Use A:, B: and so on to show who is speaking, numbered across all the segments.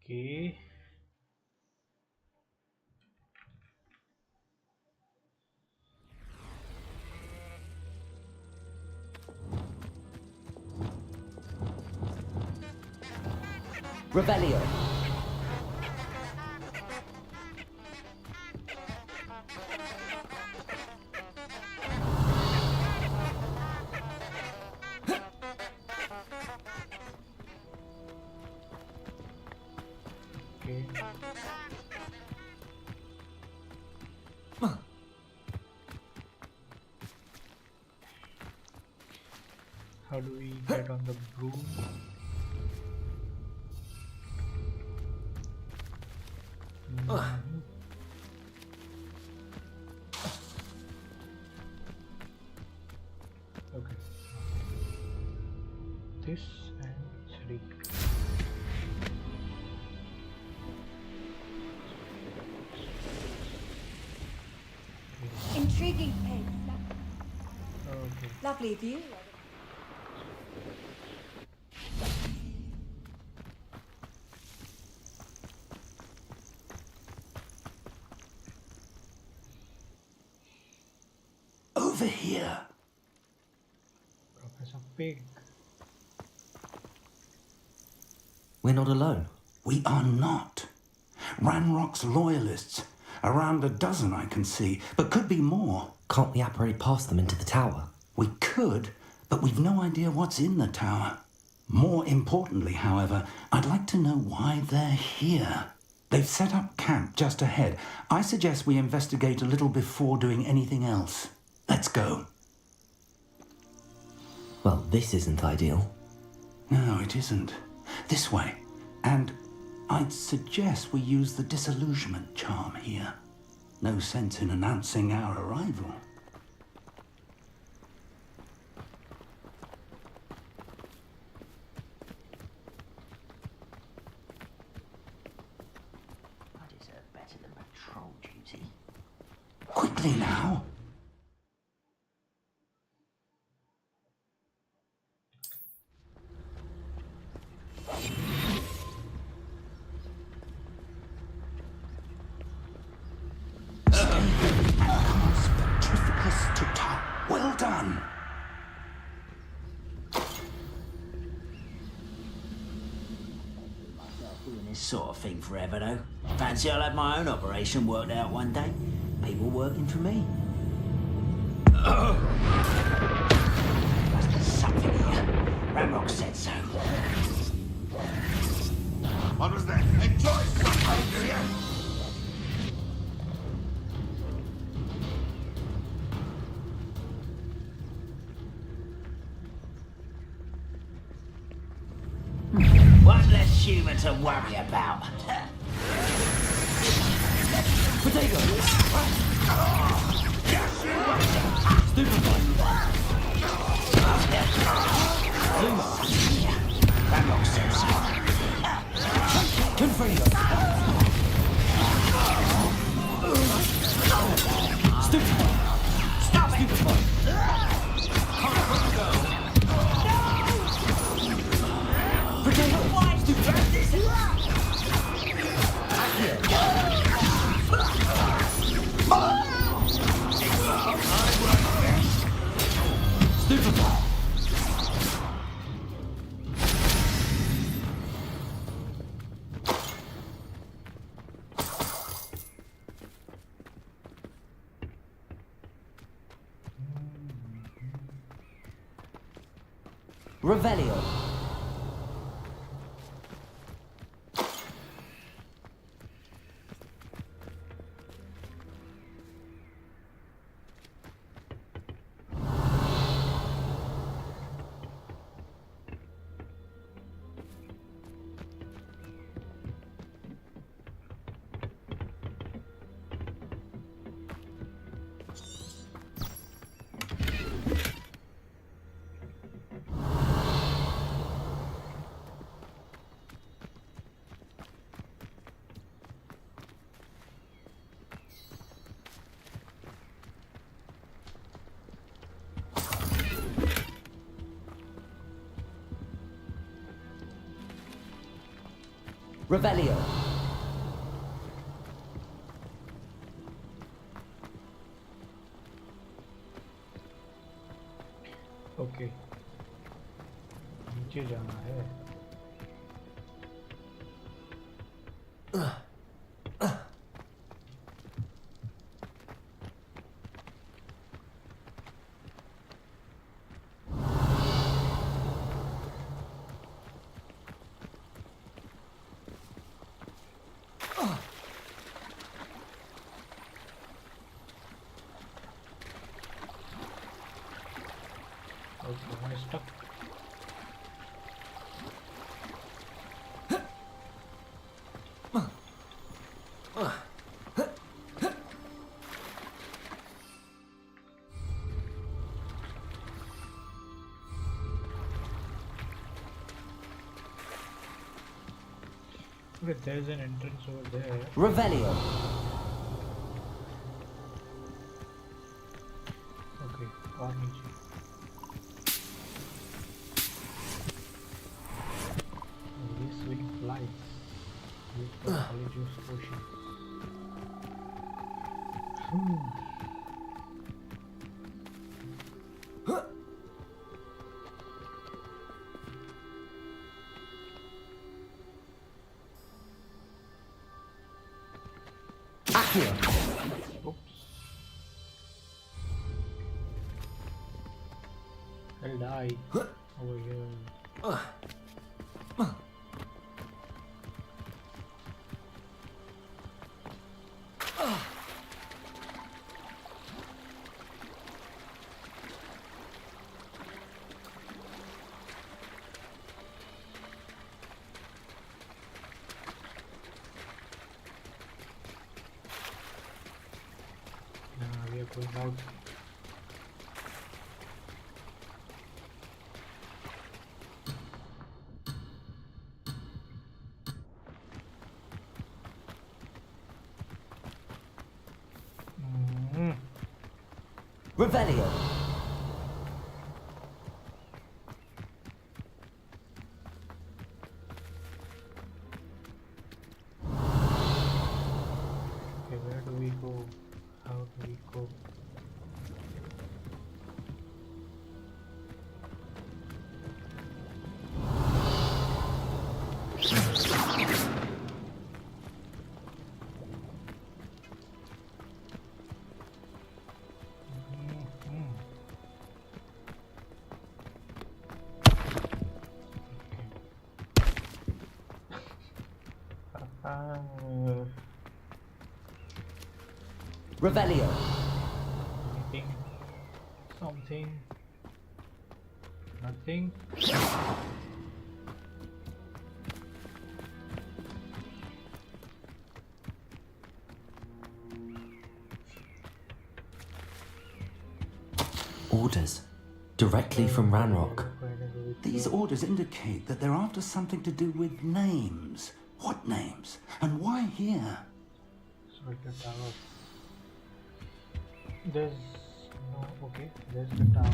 A: Okay.
B: Revelio.
A: Okay. How do we get on the broom? Okay. This and 3.
C: Intriguing place.
A: Okay.
C: Lovely view.
D: Over here.
A: Professor Pig.
B: We're not alone.
D: We are not. Ranrock's loyalists. Around a dozen I can see, but could be more.
B: Can't we apparate past them into the tower?
D: We could, but we've no idea what's in the tower. More importantly, however, I'd like to know why they're here. They've set up camp just ahead. I suggest we investigate a little before doing anything else. Let's go.
B: Well, this isn't ideal.
D: No, it isn't. This way. And I'd suggest we use the disillusionment charm here. No sense in announcing our arrival.
E: I deserve better than patrol duty.
D: Quickly now. Well done.
E: Doing this sort of thing forever, though. Fancy I'll have my own operation worked out one day. People working for me. Must be something here. Ramrock said so.
F: What was that? Enjoy something, do you?
E: One less human to worry about.
B: Potato!
E: Ramrock said so.
B: Confredo! Stupid!
E: Stop it!
B: Potato!
E: Why? Stupid!
B: Revelio. Revelio.
A: Okay नीचे जाना है okay मैं stuck Okay, there's an entrance over there.
B: Revelio.
A: Okay, और नीचे this wing flies. Use the polyjuice potion.
B: Accio.
A: Oops. I'll die over here. We are going out.
B: Revelio.
A: Okay, where do we go? How do we go?
B: Revelio.
A: Anything? Something? Nothing?
B: Orders. Directly from Ranrock.
D: These orders indicate that they're after something to do with names. What names? And why here?
A: Sort the tower. There's no. Okay, there's the tower.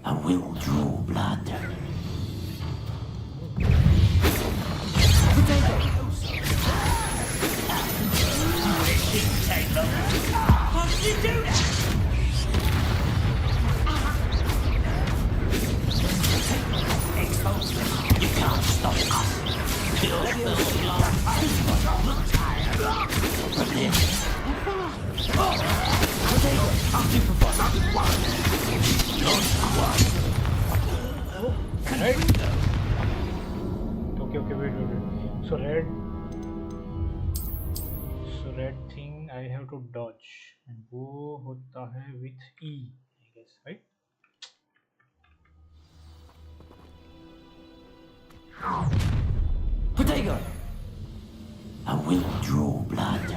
E: I will draw blood. How did you do that? Expose them. You can't stop us. You'll still look tired. But then, I'm super fun.
A: right? Okay, wait. So red thing I have to dodge, and वो होता है with E, I guess, right?
B: Protego!
E: I will draw blood.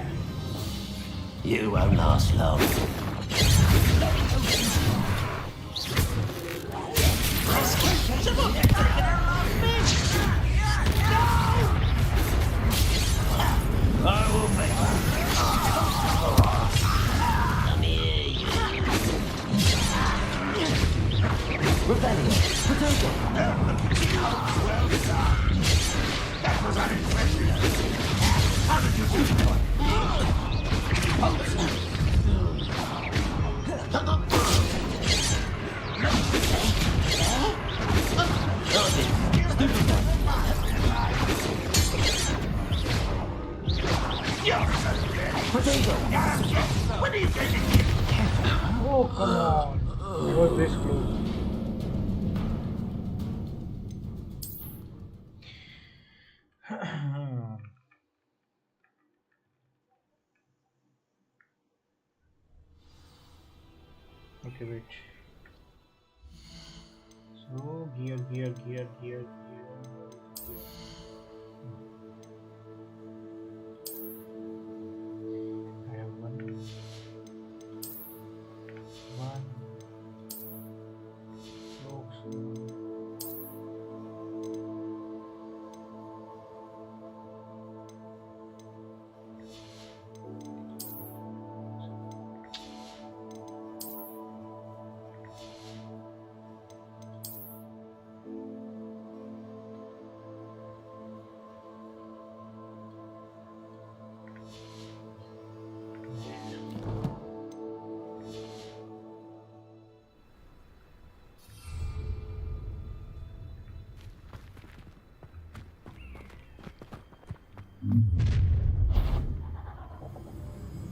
E: You won't last long. I will make Come here, you.
B: Revelio! Protego!
F: Well done. That was unimpressive. How did you do that?
B: Protego!
F: When are you getting here?
A: Oh, come on. It was this close. Okay, wait. So, gear. I have one. Looks.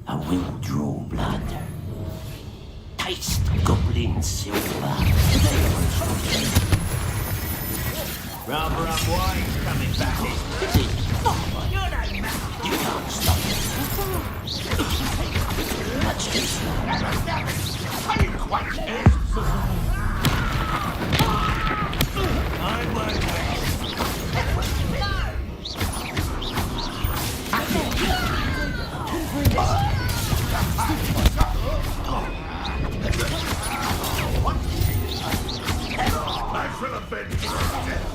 E: I will draw blood. Taste goblin silver. Rather unwise coming back this. Your name, man. You can't stop it. Much too slow.
F: Are you quite dead?
E: I won't rest.
F: I shall avenge your death.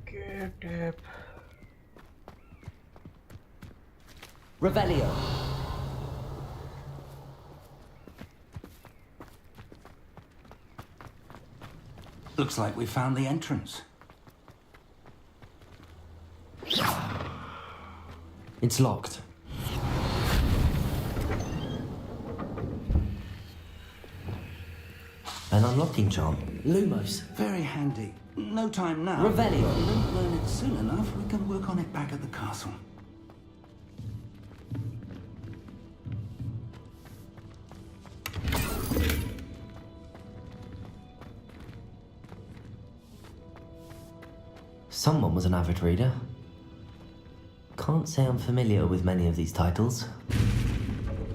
A: Okay, tap.
B: Revelio!
D: Looks like we found the entrance.
B: It's locked. An unlocking charm. Lumos.
D: Very handy. No time now.
B: Revelio.
D: If we don't learn it soon enough, we can work on it back at the castle.
B: Someone was an avid reader. Can't say I'm familiar with many of these titles.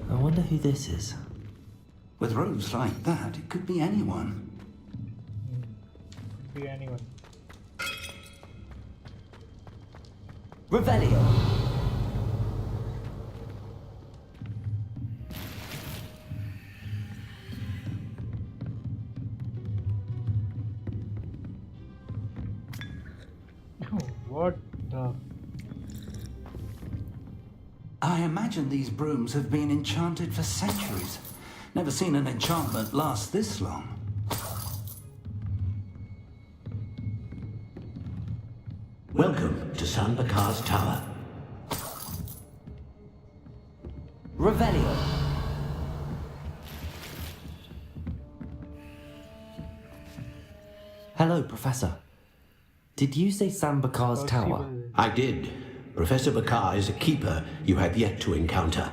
B: I wonder who this is.
D: With robes like that, it could be anyone.
A: Could be anyone.
B: Revelio!
A: What the?
D: I imagine these brooms have been enchanted for centuries. Never seen an enchantment last this long.
E: Welcome to San Bakar's Tower.
B: Revelio! Hello, Professor. Did you say Sambakar's tower?
A: Possible.
C: I did. Professor Bakar is a keeper you have yet to encounter.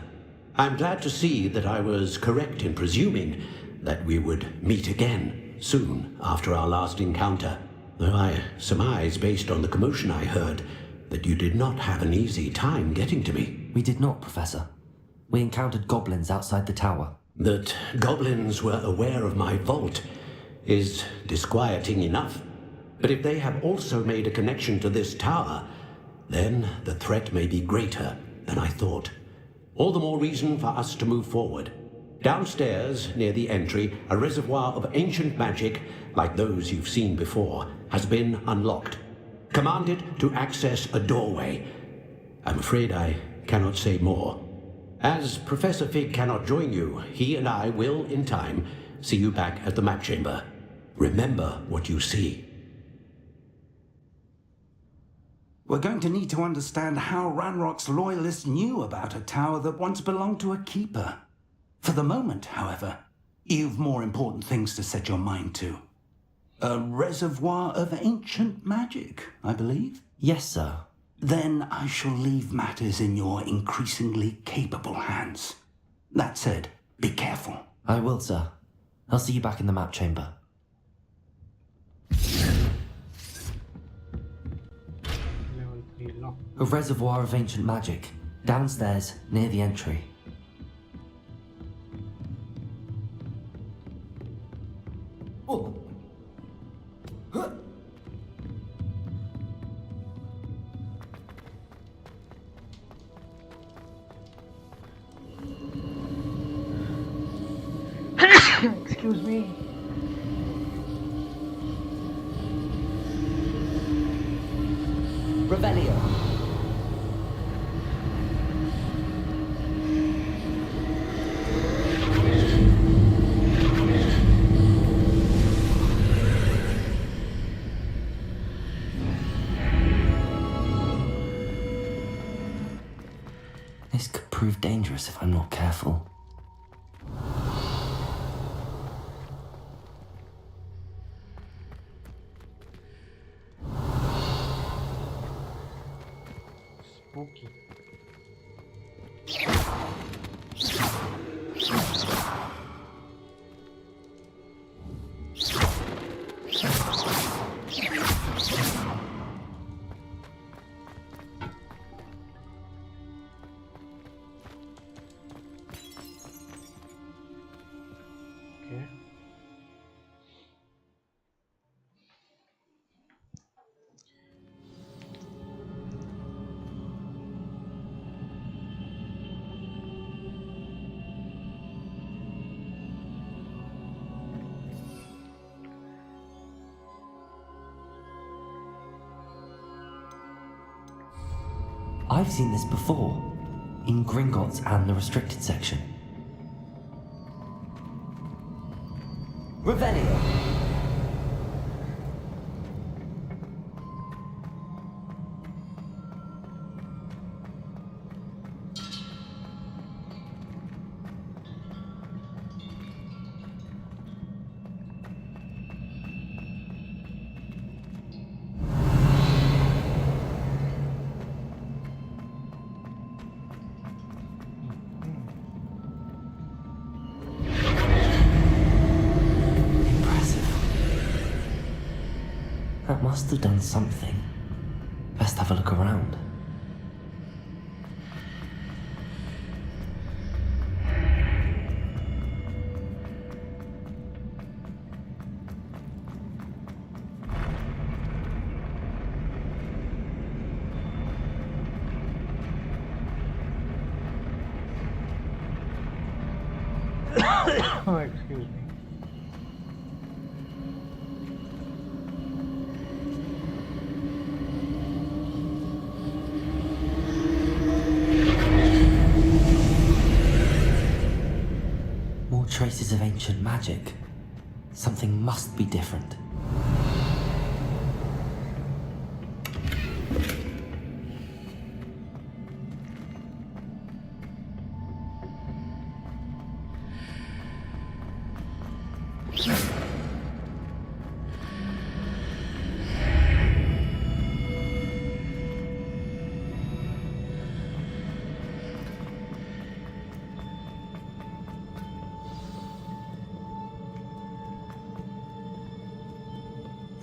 C: I'm glad to see that I was correct in presuming that we would meet again soon after our last encounter. Though I surmise, based on the commotion I heard, that you did not have an easy time getting to me.
B: We did not, Professor. We encountered goblins outside the tower.
C: That goblins were aware of my vault is disquieting enough. But if they have also made a connection to this tower, then the threat may be greater than I thought. All the more reason for us to move forward. Downstairs, near the entry, a reservoir of ancient magic, like those you've seen before, has been unlocked. Commanded to access a doorway. I'm afraid I cannot say more. As Professor Fig cannot join you, he and I will, in time, see you back at the map chamber. Remember what you see.
D: We're going to need to understand how Ranrock's loyalists knew about a tower that once belonged to a keeper. For the moment, however, you've more important things to set your mind to. A reservoir of ancient magic, I believe?
B: Yes, sir.
D: Then I shall leave matters in your increasingly capable hands. That said, be careful.
B: I will, sir. I'll see you back in the map chamber.
A: Level 3 lock.
B: A reservoir of ancient magic. Downstairs, near the entry. Oh. Huh.
A: Excuse me.
B: Revelio. This could prove dangerous if I'm not careful.
A: Spooky. Okay.
B: I've seen this before, in Gringotts and the restricted section. Revelio! That must have done something. Best have a look around.
A: Oh, excuse me.
B: More traces of ancient magic. Something must be different.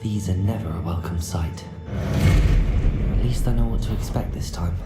B: These are never a welcome sight. At least I know what to expect this time.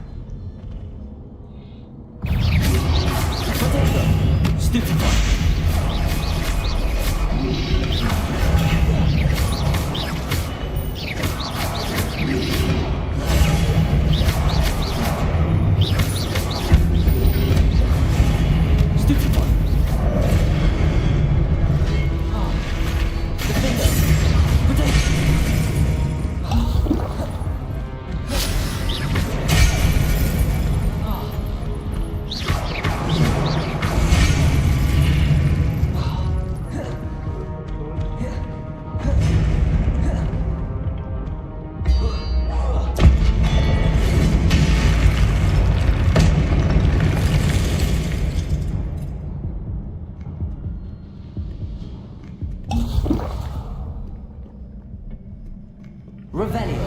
B: Revelio.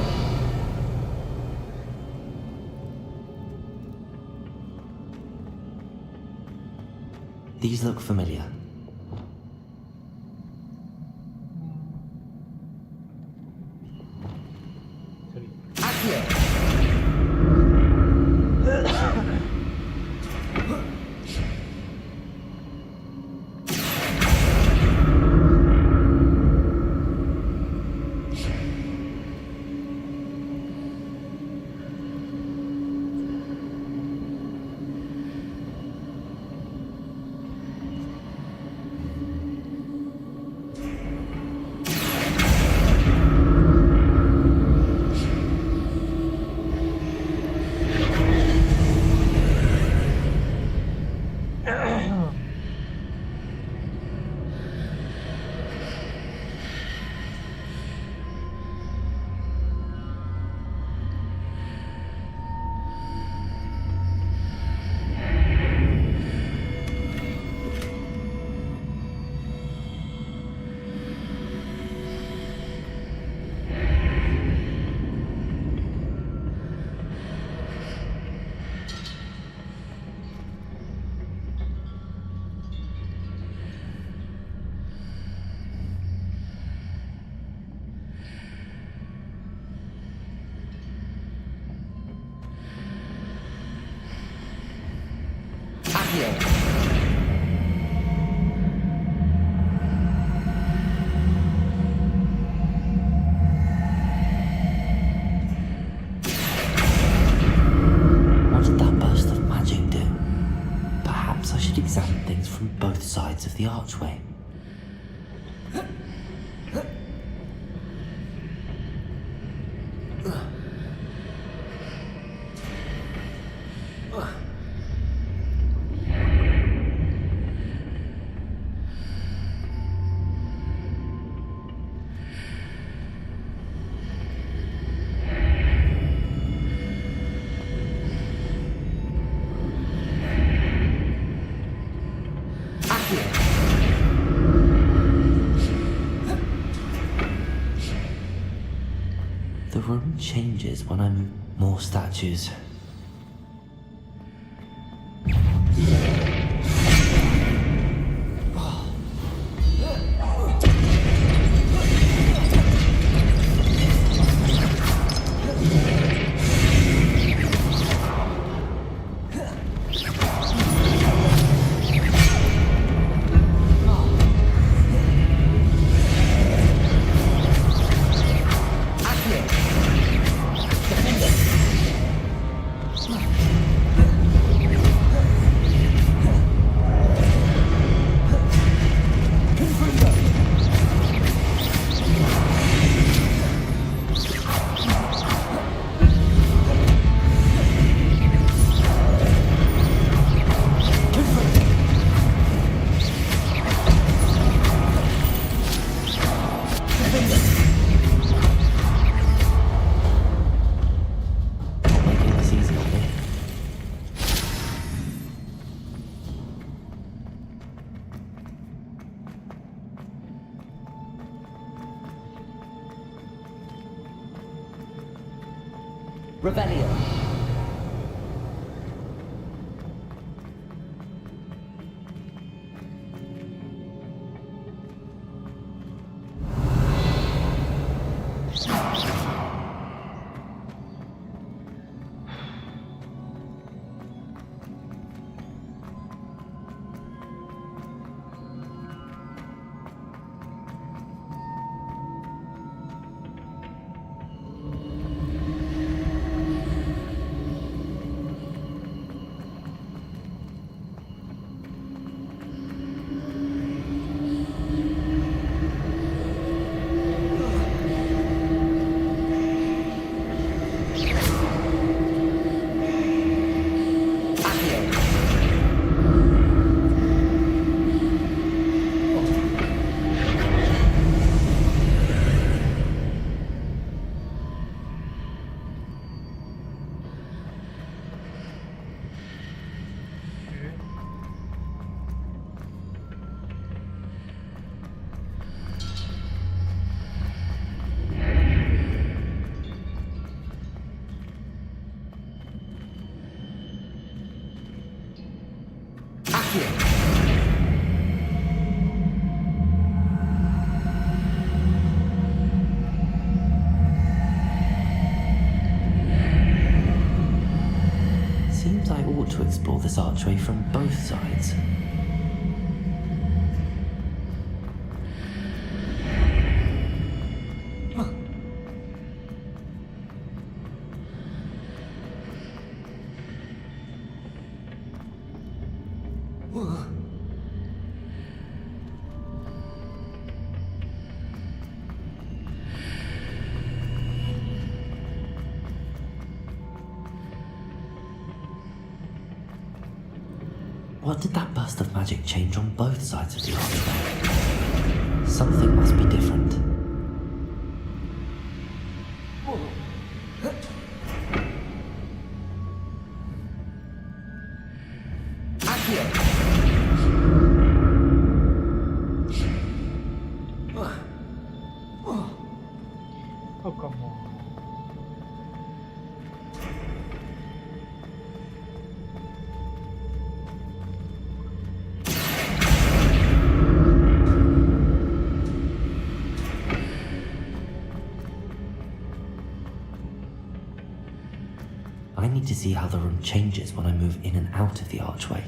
B: These look familiar.
A: Sorry.
B: What did that burst of magic do? Perhaps I should examine things from both sides of the archway. The room changes when I move more statues. Making this easy on me. Revelio. this archway from both sides. What did that burst of magic change on both sides of the archway? Something must be different.
A: Oh, come on.
B: I need to see how the room changes when I move in and out of the archway.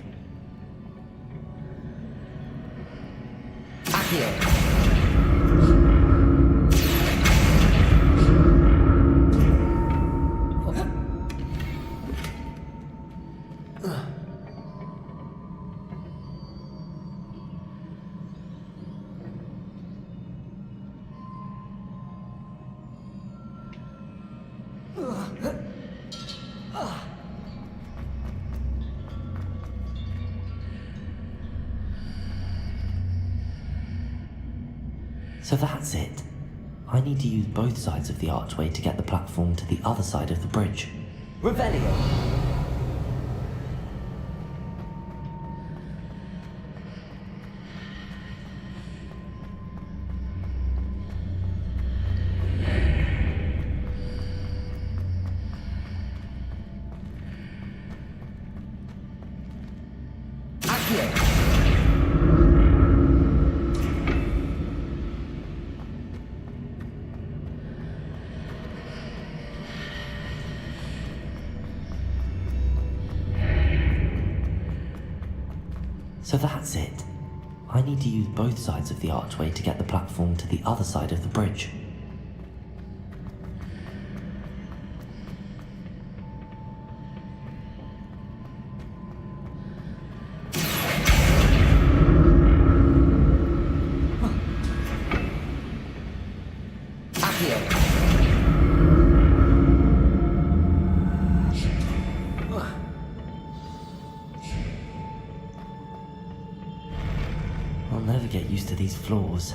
B: So that's it. I need to use both sides of the archway to get the platform to the other side of the bridge.
G: Revelio.
B: So that's it. I need to use both sides of the archway to get the platform to the other side of the bridge. I'll never get used to these floors.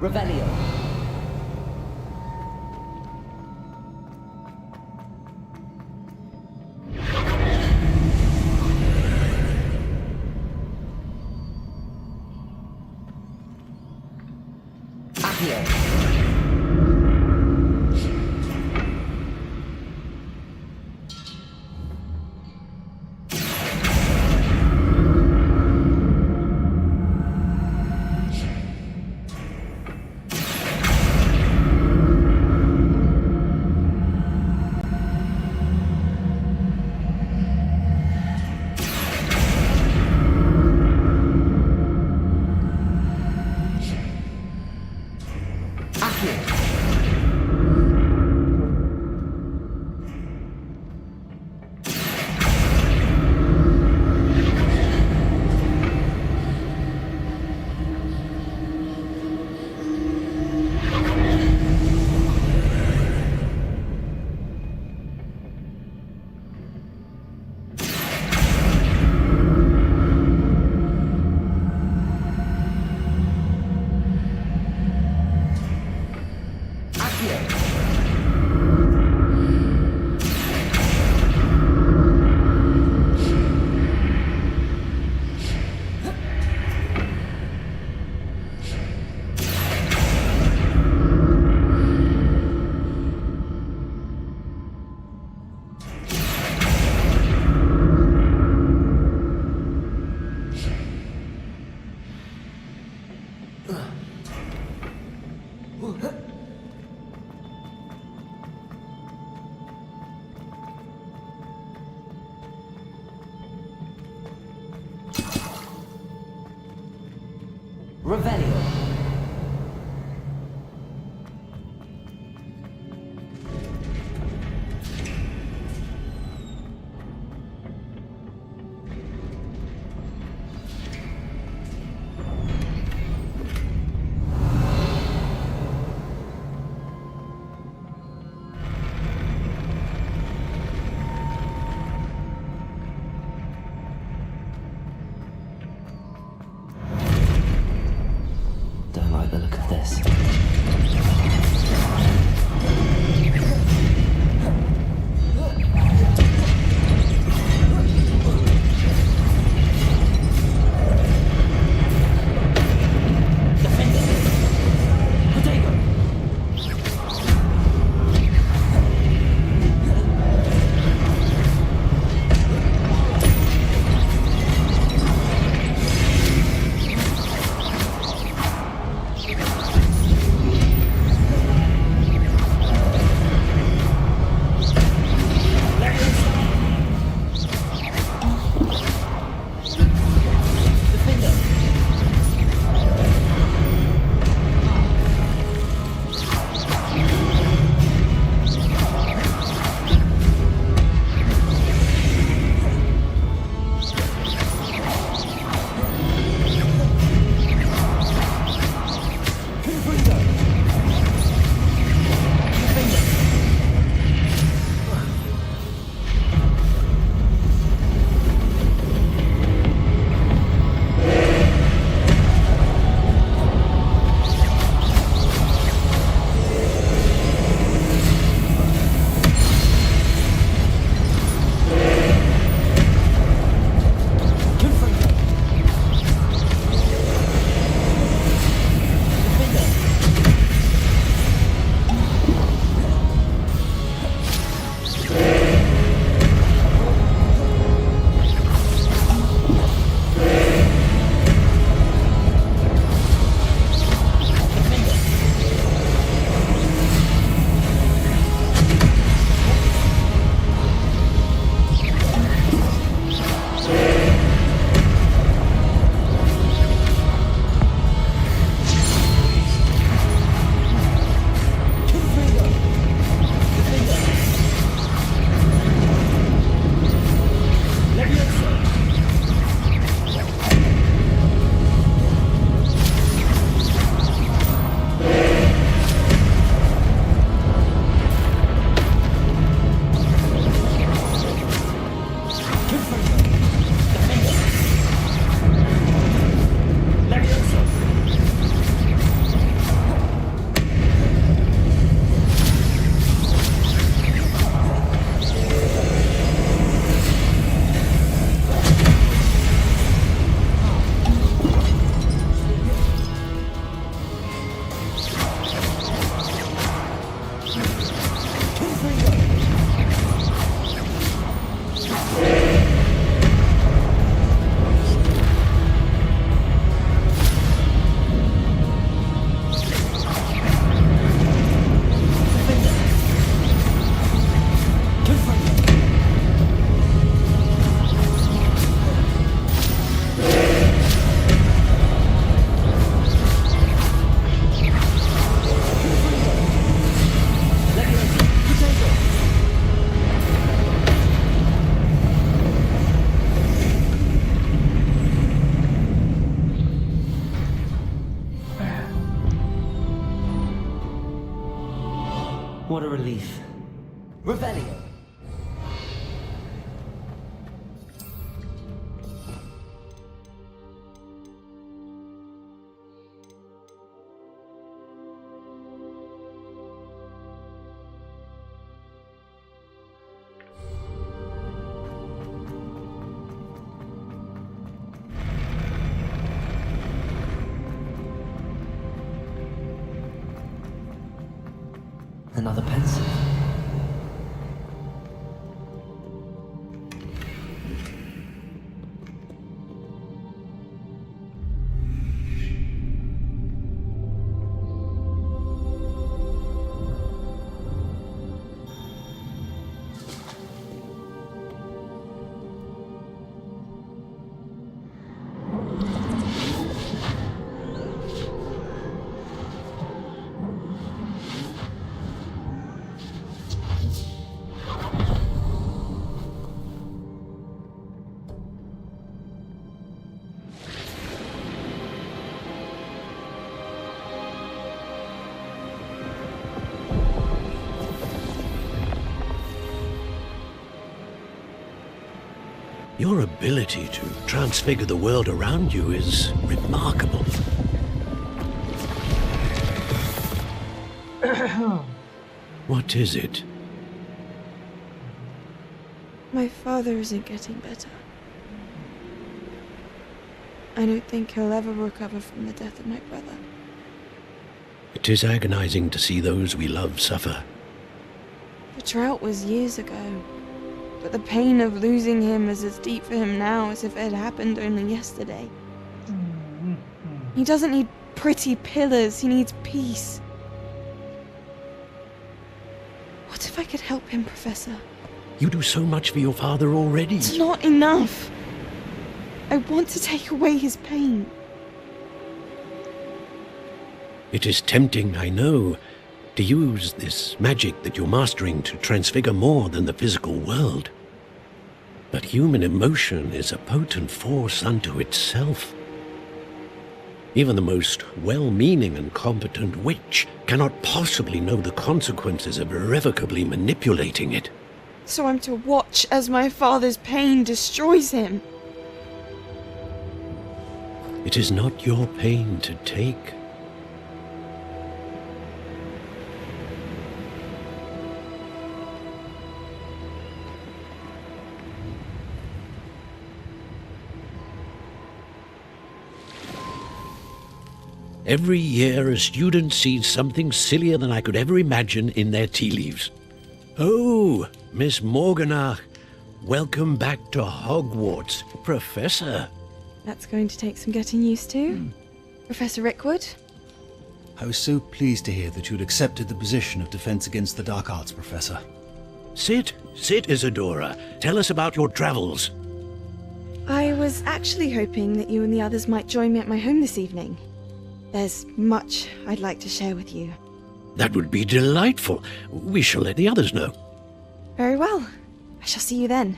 B: Revelio. Accio. Revelio. What a relief. Revelio! Another pencil.
C: Your ability to transfigure the world around you is remarkable. What is it?
G: My father isn't getting better. I don't think he'll ever recover from the death of my brother.
C: It is agonizing to see those we love suffer.
G: The drought was years ago, but the pain of losing him is as deep for him now as if it had happened only yesterday. He doesn't need pretty pillars, he needs peace. What if I could help him, Professor?
C: You do so much for your father already.
G: It's not enough. I want to take away his pain.
C: It is tempting, I know, to use this magic that you're mastering to transfigure more than the physical world. But human emotion is a potent force unto itself. Even the most well-meaning and competent witch cannot possibly know the consequences of irrevocably manipulating it.
G: So I'm to watch as my father's pain destroys him.
C: It is not your pain to take. Every year, a student sees something sillier than I could ever imagine in their tea leaves. Oh, Miss Morganach, welcome back to Hogwarts, Professor.
G: That's going to take some getting used to. Professor Rickwood?
H: I was so pleased to hear that you'd accepted the position of Defense Against the Dark Arts, Professor.
C: Sit, Isadora. Tell us about your travels.
G: I was actually hoping that you and the others might join me at my home this evening. There's much I'd like to share with you.
C: That would be delightful. We shall let the others know.
G: Very well. I shall see you then.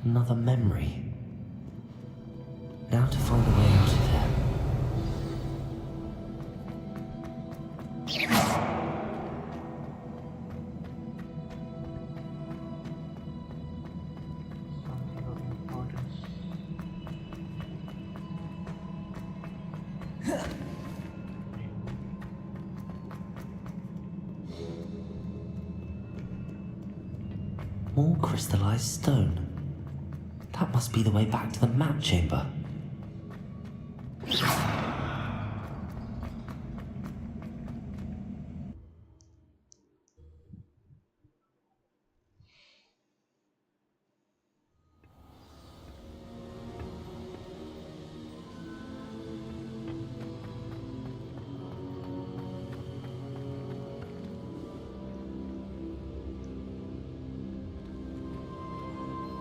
B: Another memory. Now to find a way out of there.
A: Something of importance.
B: More crystallized stone. That must be the way back to the map chamber.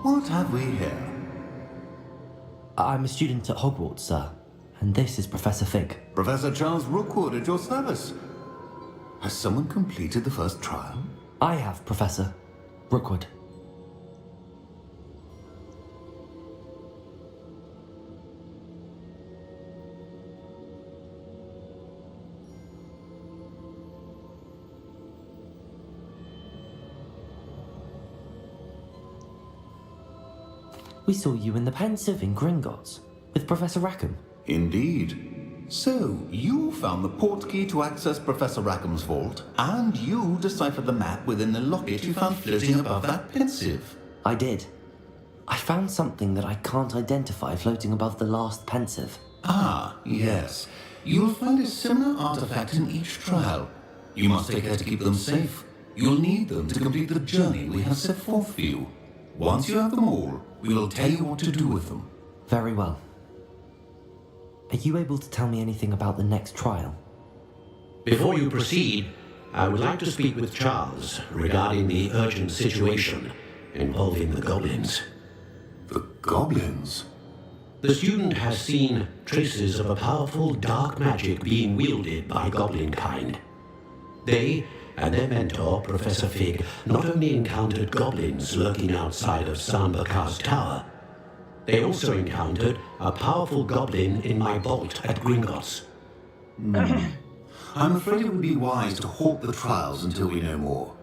F: What have we here?
B: I'm a student at Hogwarts, sir. And this is Professor Fig.
F: Professor Charles Rookwood at your service. Has someone completed the first trial?
B: I have, Professor Rookwood. We saw you in the Pensive in Gringotts with Professor Rackham.
F: Indeed. So, you found the portkey to access Professor Rackham's vault, and you deciphered the map within the locket you found floating above that Pensive.
B: I did. I found something that I can't identify floating above the last Pensive.
F: Ah, yes. You'll find a similar artifact in each trial. You must take care to keep them safe. You'll need them to complete the journey we have set forth for you. Once you have them all, we will tell you what to do with them.
B: Very well. Are you able to tell me anything about the next trial?
C: Before you proceed, I would like to speak with Charles regarding the urgent situation involving the goblins.
F: The goblins?
C: The student has seen traces of a powerful dark magic being wielded by goblin kind. They and their mentor, Professor Fig, not only encountered goblins lurking outside of Sanbakar's tower, they also encountered a powerful goblin in my vault at Gringotts.
F: I'm afraid it would be wise to halt the trials until we know more.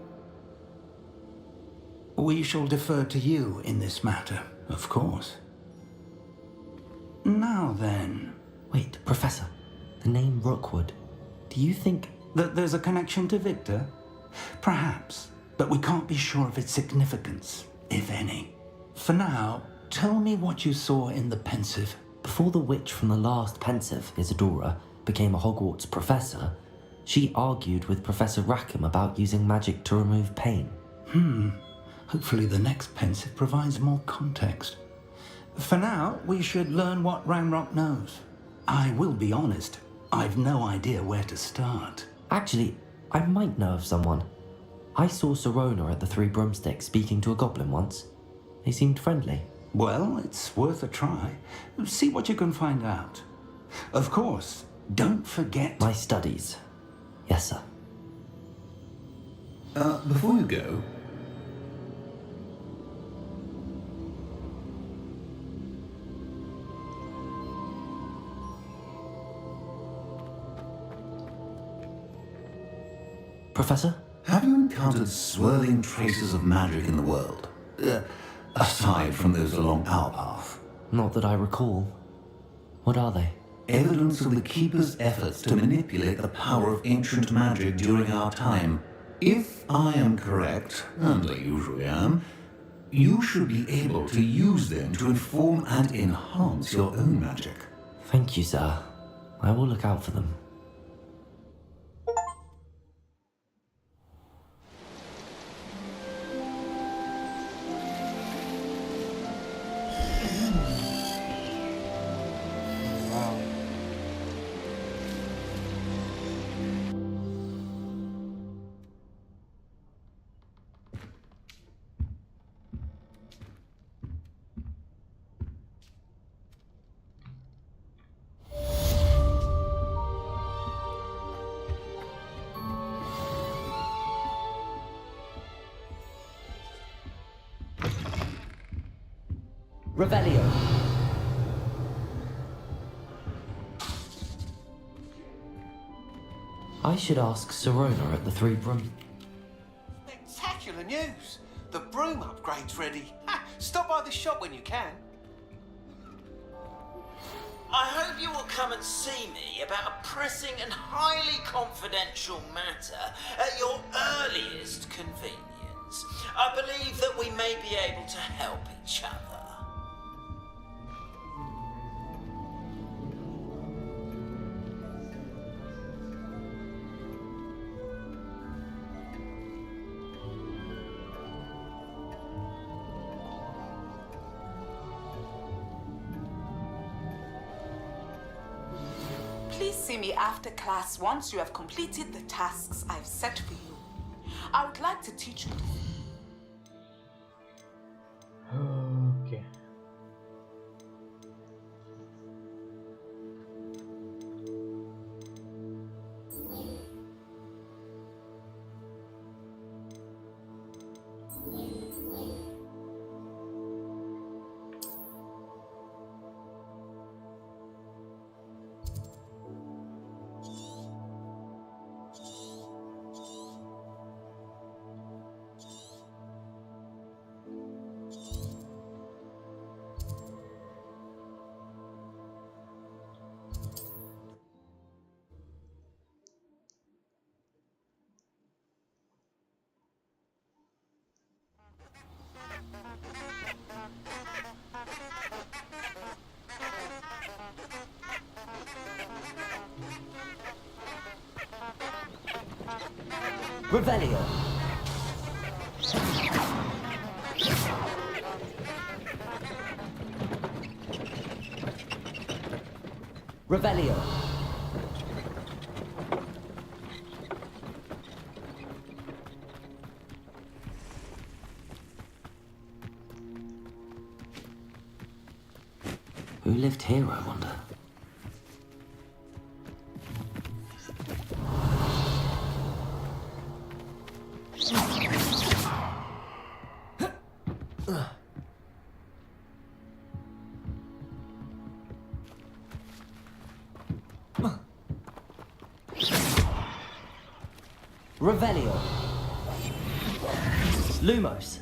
D: We shall defer to you in this matter, of course. Now then...
B: Wait, Professor. The name Rookwood. Do you think...
D: that there's a connection to Victor? Perhaps, but we can't be sure of its significance, if any. For now, tell me what you saw in the Pensive.
B: Before the witch from the last Pensive, Isadora, became a Hogwarts professor, she argued with Professor Rackham about using magic to remove pain.
D: Hopefully the next Pensive provides more context. For now, we should learn what Ranrock knows. I will be honest, I've no idea where to start.
B: Actually, I might know of someone. I saw Sirona at the Three Broomsticks speaking to a goblin once. They seemed friendly.
D: Well, it's worth a try. See what you can find out. Of course, don't forget...
B: My studies. Yes, sir.
F: Before you go...
B: Professor?
F: Have you encountered swirling traces of magic in the world? Aside from those along our path.
B: Not that I recall. What are they?
F: Evidence of the Keeper's efforts to manipulate the power of ancient magic during our time. If I am correct, and I usually am, you should be able to use them to inform and enhance your own magic.
B: Thank you, sir. I will look out for them.
A: Wow.
B: Revelio. I should ask Sirona at the Three Broom...
I: Spectacular news! The broom upgrade's ready. Ha! Stop by the shop when you can.
E: I hope you will come and see me about a pressing and highly confidential matter at your earliest convenience. I believe that we may be able to help each other.
J: Please see me after class once you have completed the tasks I've set for you. I would like to teach you.
A: Okay.
B: Revelio. Revelio. Who lived here, I wonder? Revelio. Lumos.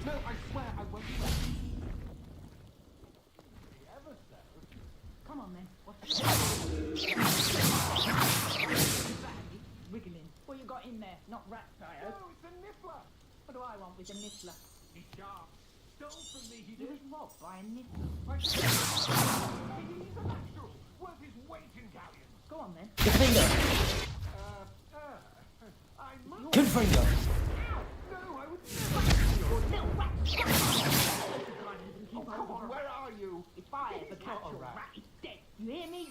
I: No, I swear I won't. Ever so.
K: Come on then. What's wiggling? What you got in there? Not rat tires.
I: No, it's a niffler.
K: What do I want with a niffler?
I: He's sharp. Stole from me, he
K: He
I: did.
K: was robbed by a niffler.
I: He's a natural. Worth his weight in galleons.
K: Go on then.
B: Confringo.
I: I must.
B: Confringo.
I: No, I would never.
K: Little rat!
I: Oh, come on, where are you?
K: If I ever
I: He's
K: catch
I: not
K: a
I: a rat.
K: rat, he's dead. You hear me?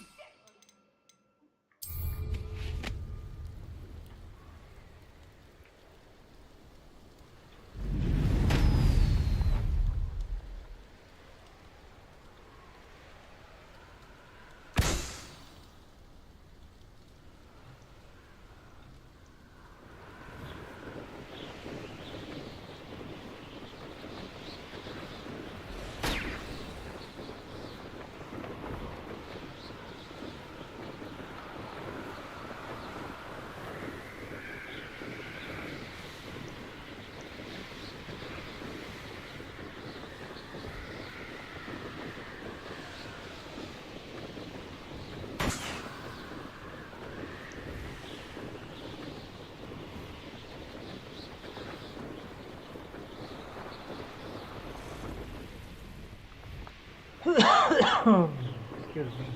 A: Excuse me.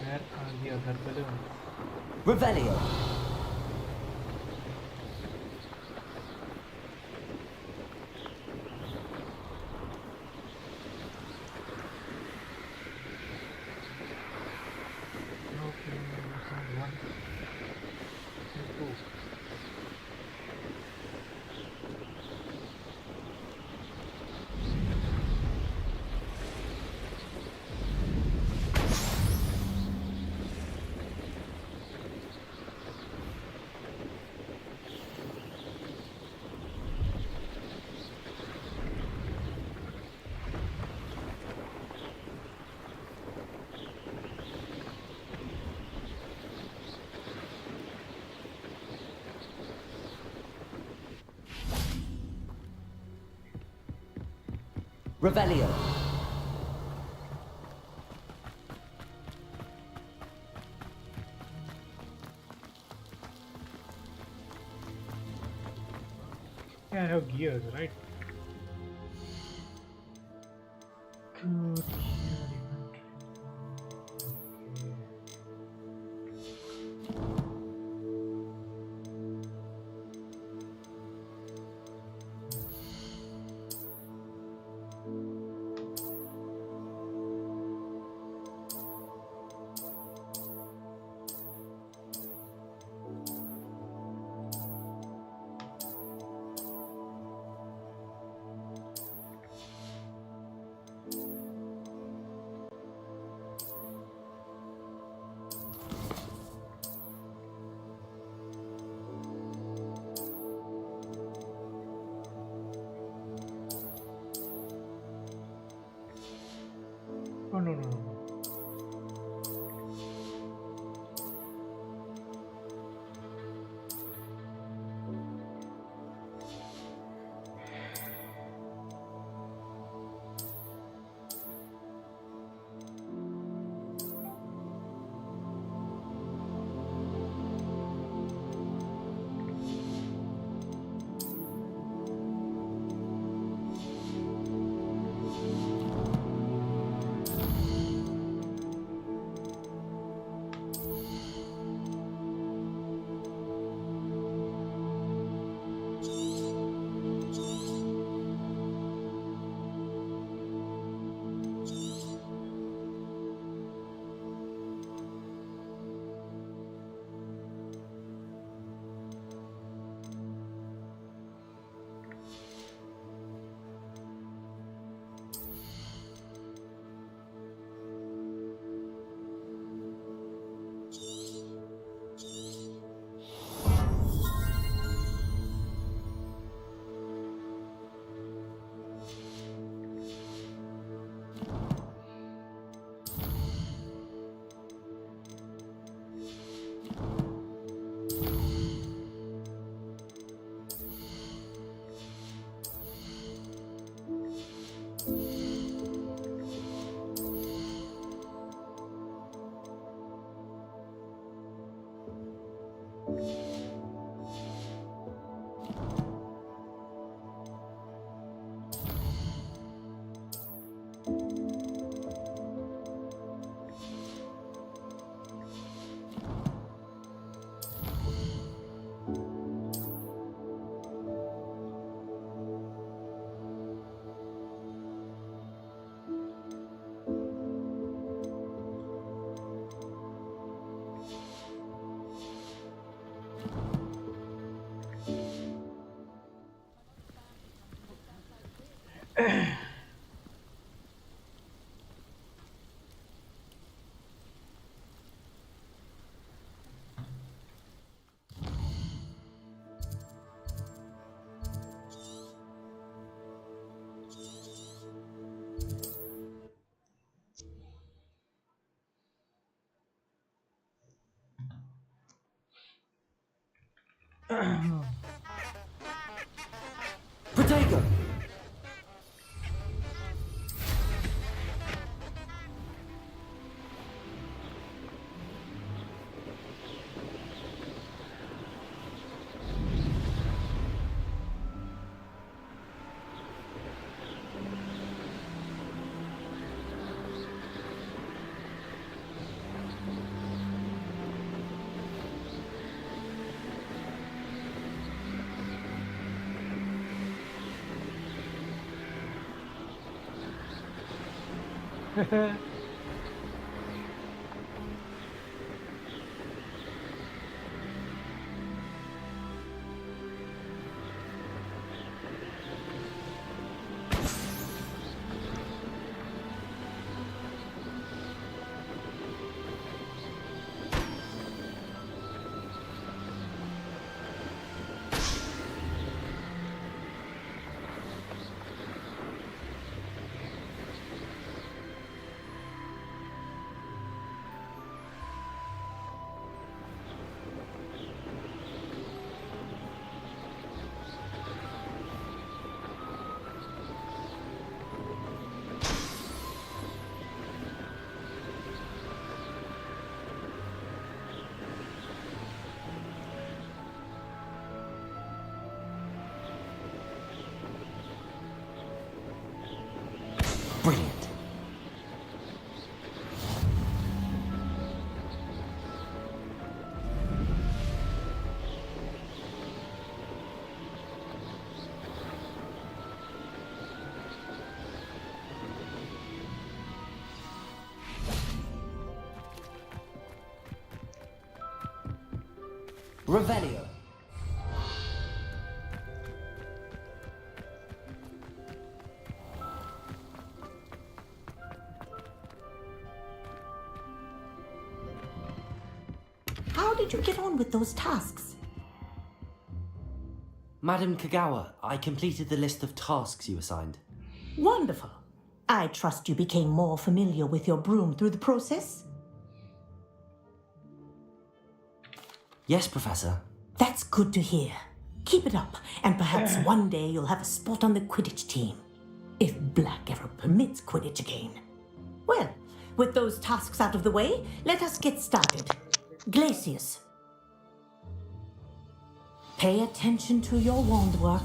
A: Where are the other balloons?
B: Revelio.
A: Okay, one, two.
B: Revelio.
A: Yeah, I have gears, right? Good. no.
B: Protego! Brilliant. Revelio.
L: How did you get on with those tasks?
B: Madam Kagawa, I completed the list of tasks you assigned.
L: Wonderful. I trust you became more familiar with your broom through the process?
B: Yes, Professor.
L: That's good to hear. Keep it up, and perhaps one day you'll have a spot on the Quidditch team. If Black ever permits Quidditch again. Well, with those tasks out of the way, let us get started. Glacius. Pay attention to your wand work.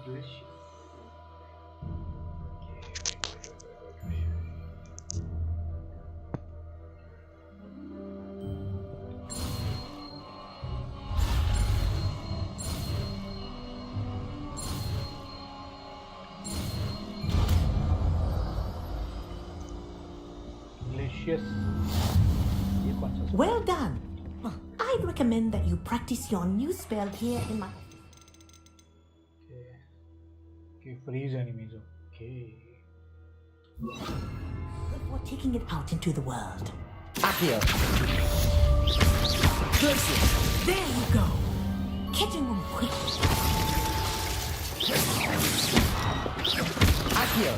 A: Delicious. Delicious. ये कौन सा?
L: Well done. I'd recommend that you practice your new spell here in my...
A: Okay. Okay, freeze enemies. Okay.
L: Before taking it out into the world.
B: Accio.
L: Glacius. There you go. Catching them quick.
B: Accio.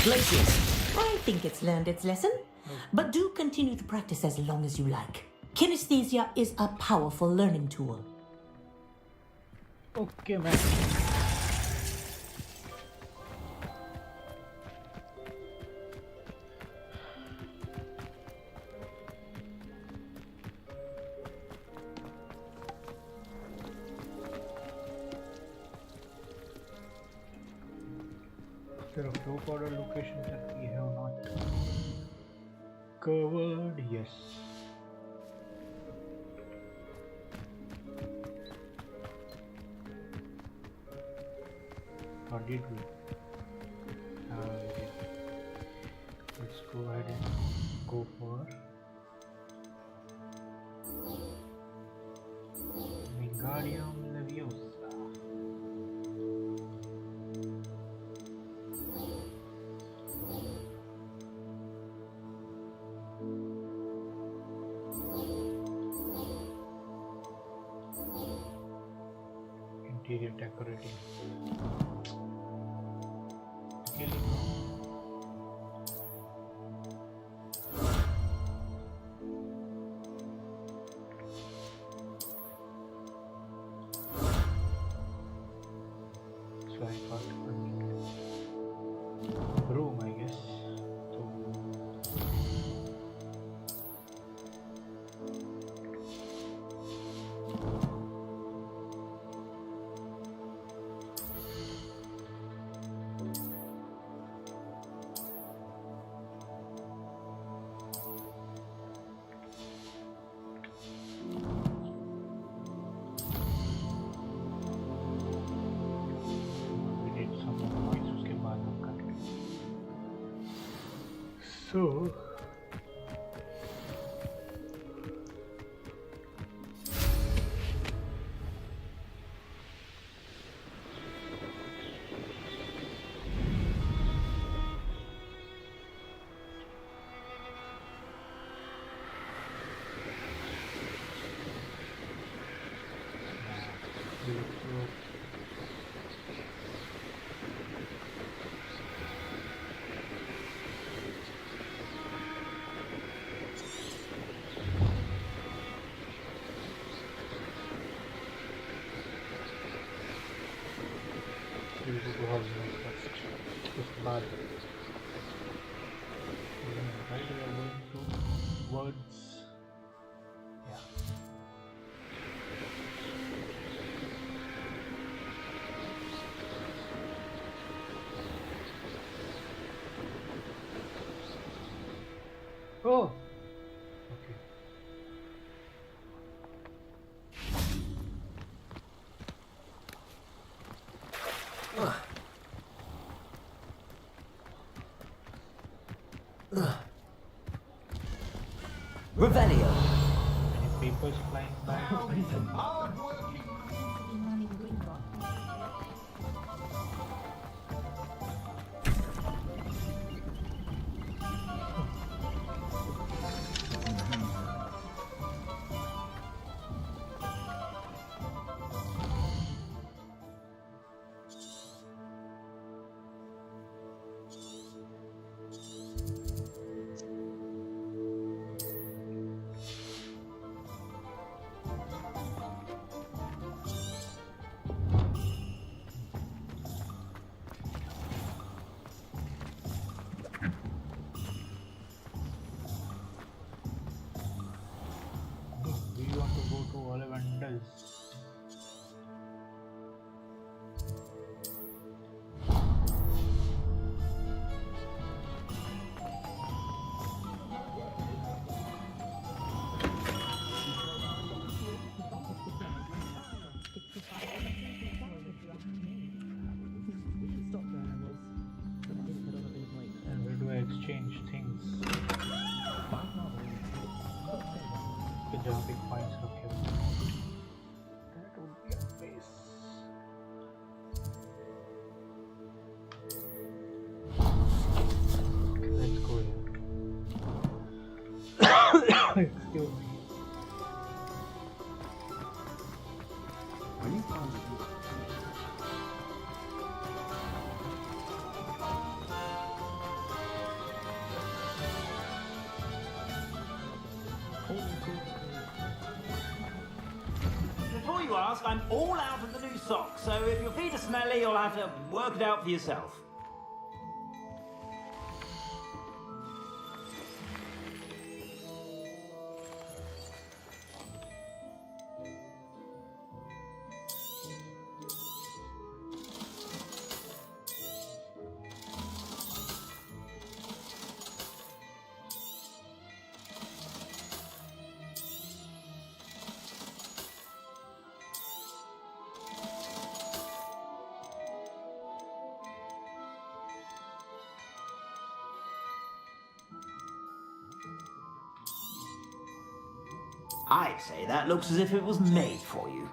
B: Glacius.
L: I think it's learned its lesson, but do continue to practice as long as you like. Kinesthesia is a powerful learning tool.
A: Okay, man. There are flow powder locations that we have not covered. Yes. Or did we? We did. Let's go ahead and go for Wingardium Leviosa. Interior decorating. Really? So I got a broom, I guess. So उसके बाद right we are going towards oh
B: Revelio.
A: Any papers flying by? We want to go to Ollivanders. And where do I exchange things? Okay, जहाँ big points रखे हुए हैं. That would be a place. Let's go here. Excuse me.
E: Before you ask, I'm all out of the new socks, so if your feet are smelly, you'll have to work it out for yourself. I'd say that looks as if it was made for you.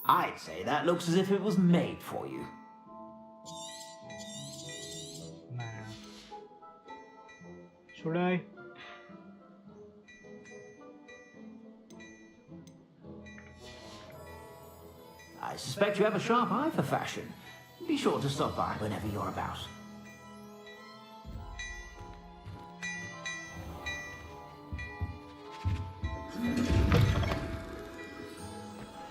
E: I'd say that looks as if it was made for you.
A: Nah. Should I?
E: I suspect you have a sharp eye for fashion. Be sure to stop by whenever you're about.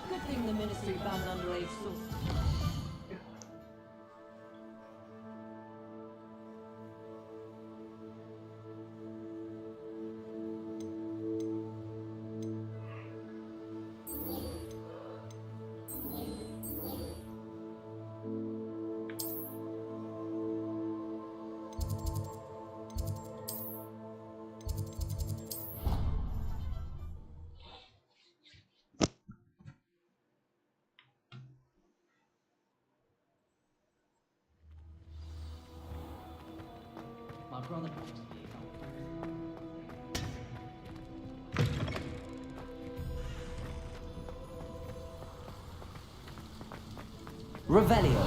K: Good thing the Ministry banned underage sources.
M: My brother brought me
B: Revelio.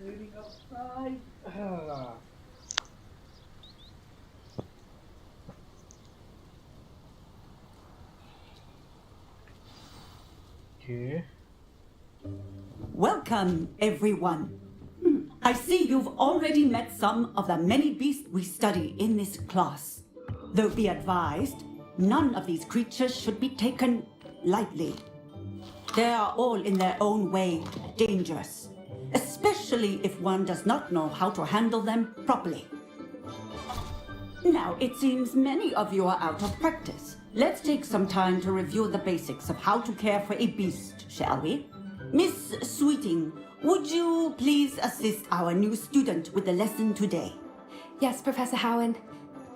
K: Moving outside.
A: Okay.
N: Welcome, everyone. I see you've already met some of the many beasts we study in this class. Though be advised, none of these creatures should be taken lightly. They are all in their own way dangerous, especially if one does not know how to handle them properly. Now, it seems many of you are out of practice. Let's take some time to review the basics of how to care for a beast, shall we? Miss Sweeting, would you please assist our new student with the lesson today?
O: Yes, Professor Howen.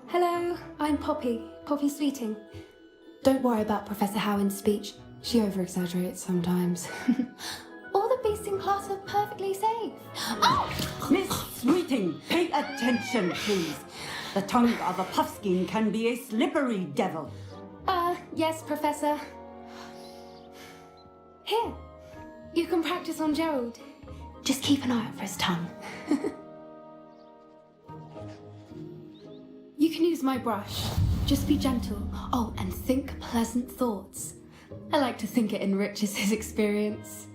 O: Hello, I'm Poppy Sweeting. Don't worry about Professor Howen's speech. She over-exaggerates sometimes. All the beasts in class are perfectly safe. Oh!
N: Miss Sweeting, pay attention, please. The tongue of a puffskein can be a slippery devil.
O: Yes, Professor. Here, you can practice on Gerald. Just keep an eye out for his tongue. You can use my brush. Just be gentle. Oh, and think pleasant thoughts. I like to think it enriches his experience.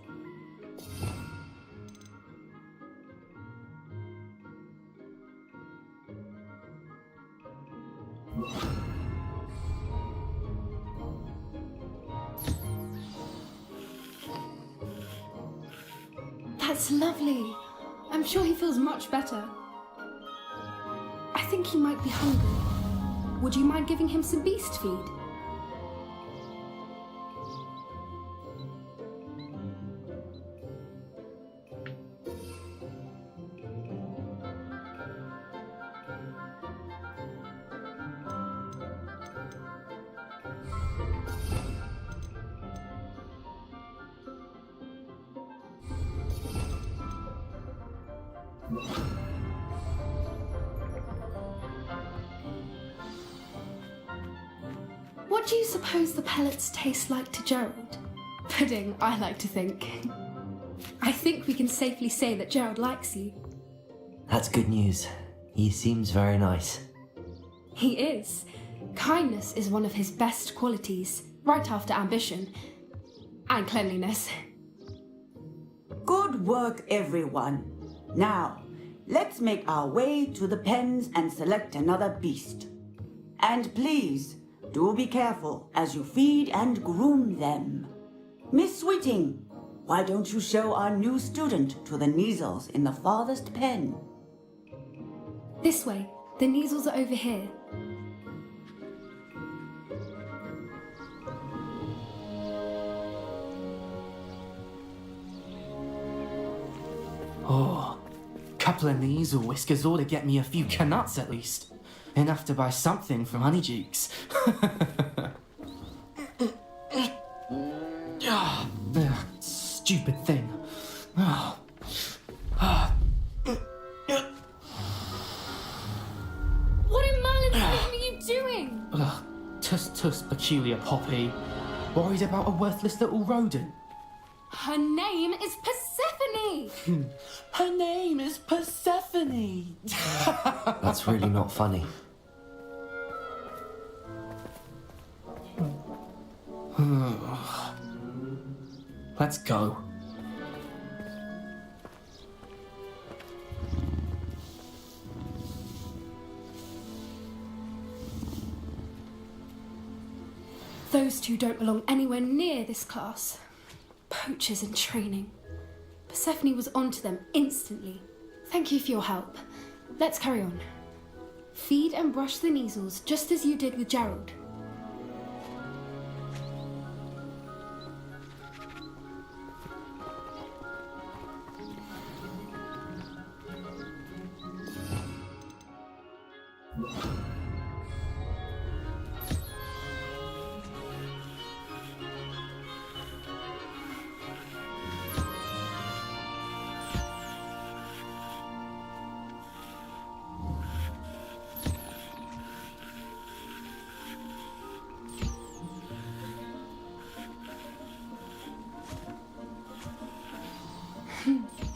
O: That's lovely. I'm sure he feels much better. I think he might be hungry. Would you mind giving him some beast feed? What do you suppose the pellets taste like to Gerald? Pudding, I like to think. I think we can safely say that Gerald likes you.
B: That's good news. He seems very nice.
O: He is. Kindness is one of his best qualities, right after ambition. And cleanliness.
N: Good work, everyone. Now, let's make our way to the pens and select another beast. And please, do be careful as you feed and groom them. Miss Sweeting, why don't you show our new student to the Neasels in the farthest pen?
O: This way. The Neasels are over here.
P: Oh, couple of Neasel whiskers ought to get me a few canuts at least. Enough to buy something from Honeydukes. Stupid thing.
O: What in Merlin's name are you doing?
P: Tuss, peculiar Poppy. Worried about a worthless little rodent.
O: Her name is Persephone!
P: Her name is Persephone!
B: That's really not funny.
P: Let's go.
O: Those two don't belong anywhere near this class. Poachers in training. Persephone was onto them instantly. Thank you for your help. Let's carry on. Feed and brush the Neasels just as you did with Gerald.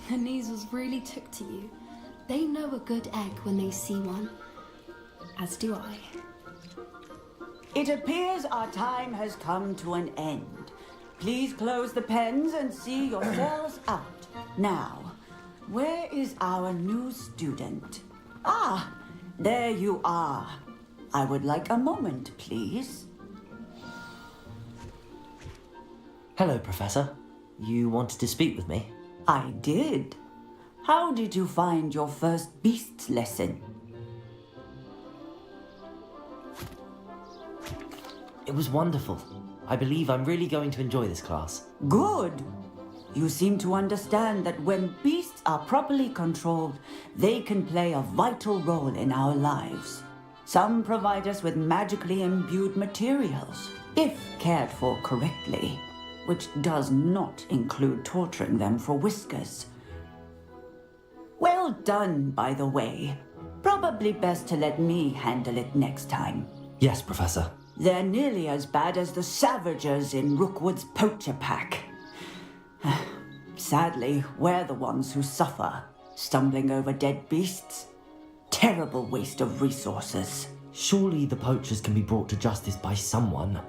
O: The Neasels really took to you. They know a good egg when they see one. As do I.
N: It appears our time has come to an end. please close the pens and see yourselves out. Now, where is our new student? Ah, there you are. I would like a moment, please.
B: Hello, Professor. You wanted to speak with me?
N: I did. How did you find your first beasts lesson?
B: It was wonderful. I believe I'm really going to enjoy this class.
N: Good. You seem to understand that when beasts are properly controlled, they can play a vital role in our lives. Some provide us with magically imbued materials, if cared for correctly, which does not include torturing them for whiskers. Well done, by the way. Probably best to let me handle it next time.
B: Yes, Professor.
N: They're nearly as bad as the Savagers in Rookwood's poacher pack. Sadly, we're the ones who suffer, stumbling over dead beasts. Terrible waste of resources.
B: Surely the poachers can be brought to justice by someone.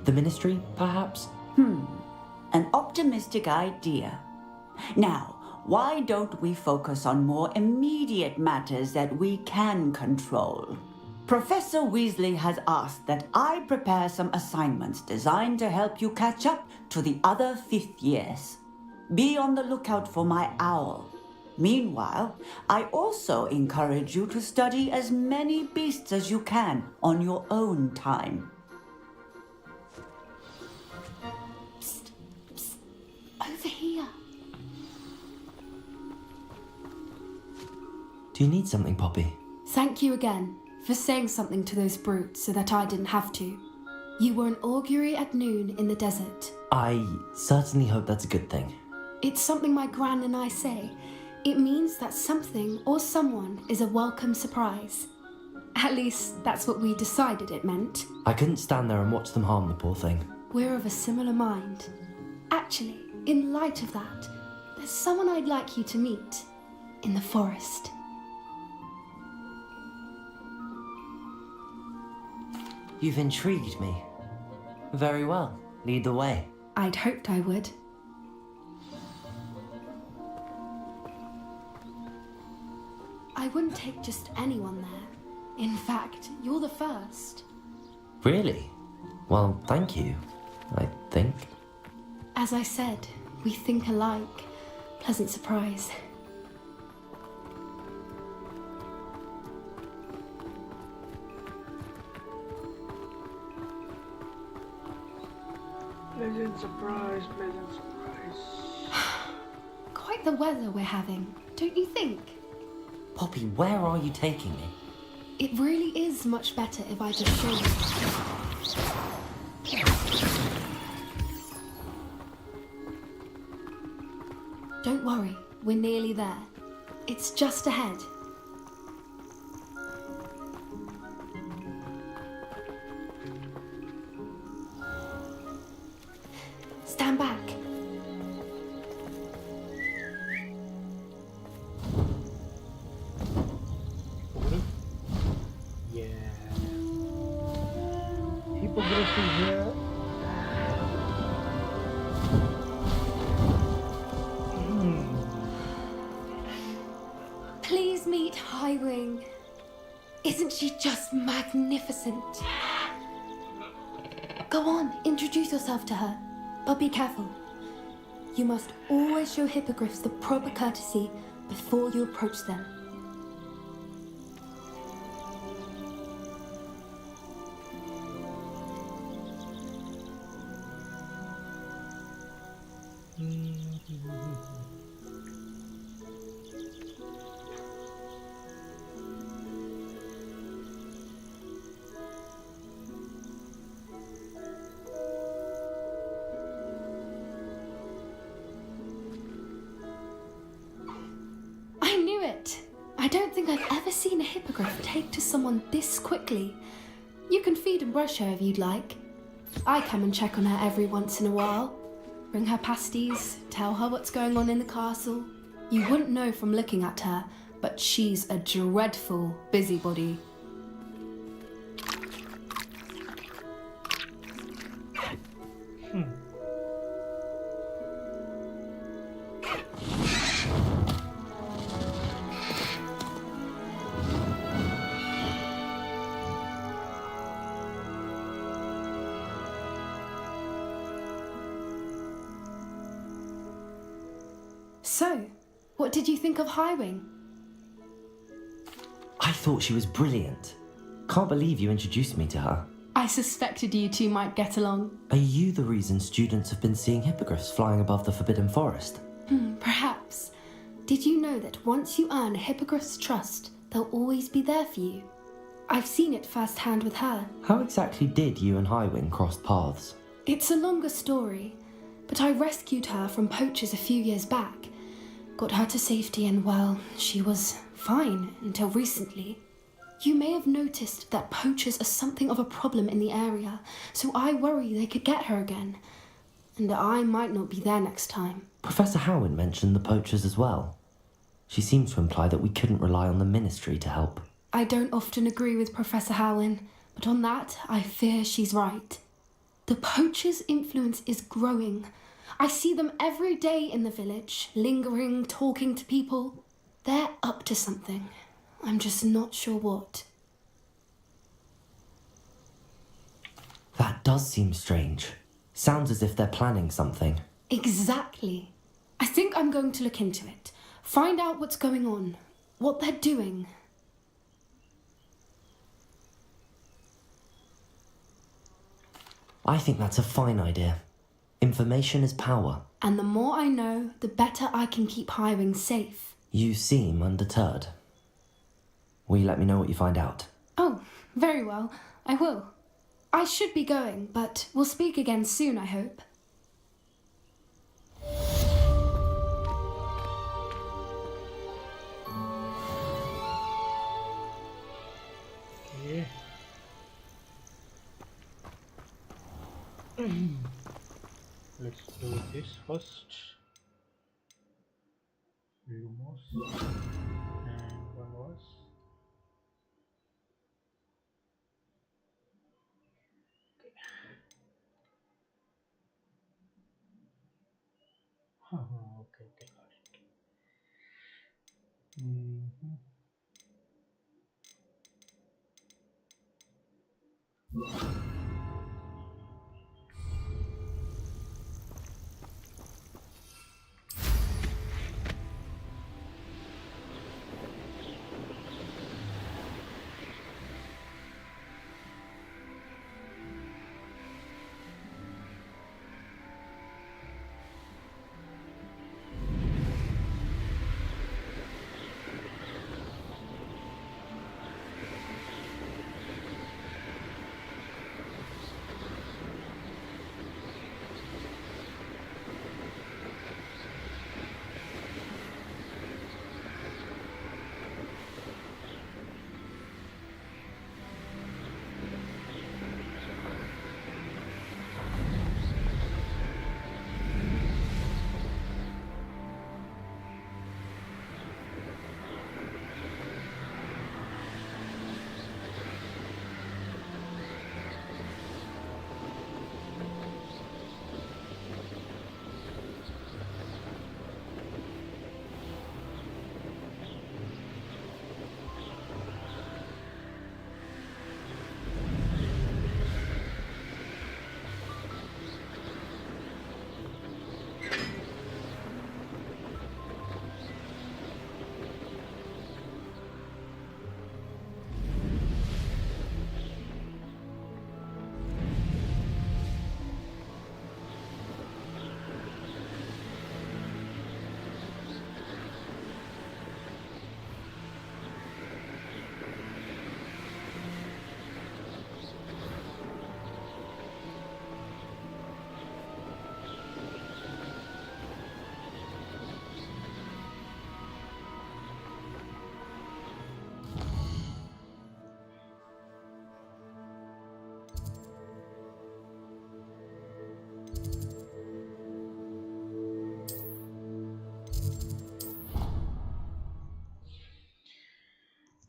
B: The Ministry, perhaps?
N: An optimistic idea. Now, why don't we focus on more immediate matters that we can control? Professor Weasley has asked that I prepare some assignments designed to help you catch up to the other 5th years. Be on the lookout for my owl. Meanwhile, I also encourage you to study as many beasts as you can on your own time.
O: Psst, psst, over here.
B: Do you need something, Poppy?
O: Thank you again for saying something to those brutes so that I didn't have to. You were an augury at noon in the desert.
B: I certainly hope that's a good thing.
O: It's something my gran and I say. It means that something or someone is a welcome surprise. At least, that's what we decided it meant.
B: I couldn't stand there and watch them harm the poor thing.
O: We're of a similar mind. Actually, in light of that, there's someone I'd like you to meet in the forest.
B: You've intrigued me. Very well. Lead the way.
O: I'd hoped I would. I wouldn't take just anyone there. In fact, you're the first.
B: Really? Well, thank you, I think.
O: As I said, we think alike. Pleasant surprise.
A: Pleasant surprise, pleasant surprise.
O: Quite the weather we're having, don't you think?
B: Poppy, where are you taking me?
O: It really is much better if I just show you. Don't worry, we're nearly there. It's just ahead. Stand back.
A: Yeah. Hippogriffy here.
O: Please meet Highwing. Isn't she just magnificent? Go on, introduce yourself to her. But be careful. You must always show hippogriffs the proper courtesy before you approach them. I knew it! I don't think I've ever seen a hippogriff take to someone this quickly. You can feed and brush her if you'd like. I come and check on her every once in a while. Bring her pasties, tell her what's going on in the castle. You wouldn't know from looking at her, but she's a dreadful busybody. So, what did you think of Highwing?
B: I thought she was brilliant. Can't believe you introduced me to her.
O: I suspected you two might get along.
B: Are you the reason students have been seeing hippogriffs flying above the Forbidden Forest?
O: Perhaps. Did you know that once you earn a hippogriff's trust, they'll always be there for you? I've seen it firsthand with her.
B: How exactly did you and Highwing cross paths?
O: It's a longer story, but I rescued her from poachers a few years back. Got her to safety and, well, she was fine until recently. You may have noticed that poachers are something of a problem in the area, so I worry they could get her again. And I might not be there next time.
B: Professor Howin mentioned the poachers as well. She seemed to imply that we couldn't rely on the Ministry to help.
O: I don't often agree with Professor Howin, but on that, I fear she's right. The poachers' influence is growing. I see them every day in the village, lingering, talking to people. They're up to something. I'm just not sure what.
B: That does seem strange. Sounds as if they're planning something.
O: Exactly. I think I'm going to look into it. Find out what's going on, what they're doing.
B: I think that's a fine idea. Information is power.
O: And the more I know, the better I can keep Highwing safe.
B: You seem undeterred. Will you let me know what you find out?
O: Oh, very well. I will. I should be going, but we'll speak again soon, I hope.
A: Okay. Let's do this first. Lumos. And one was. Okay, got it.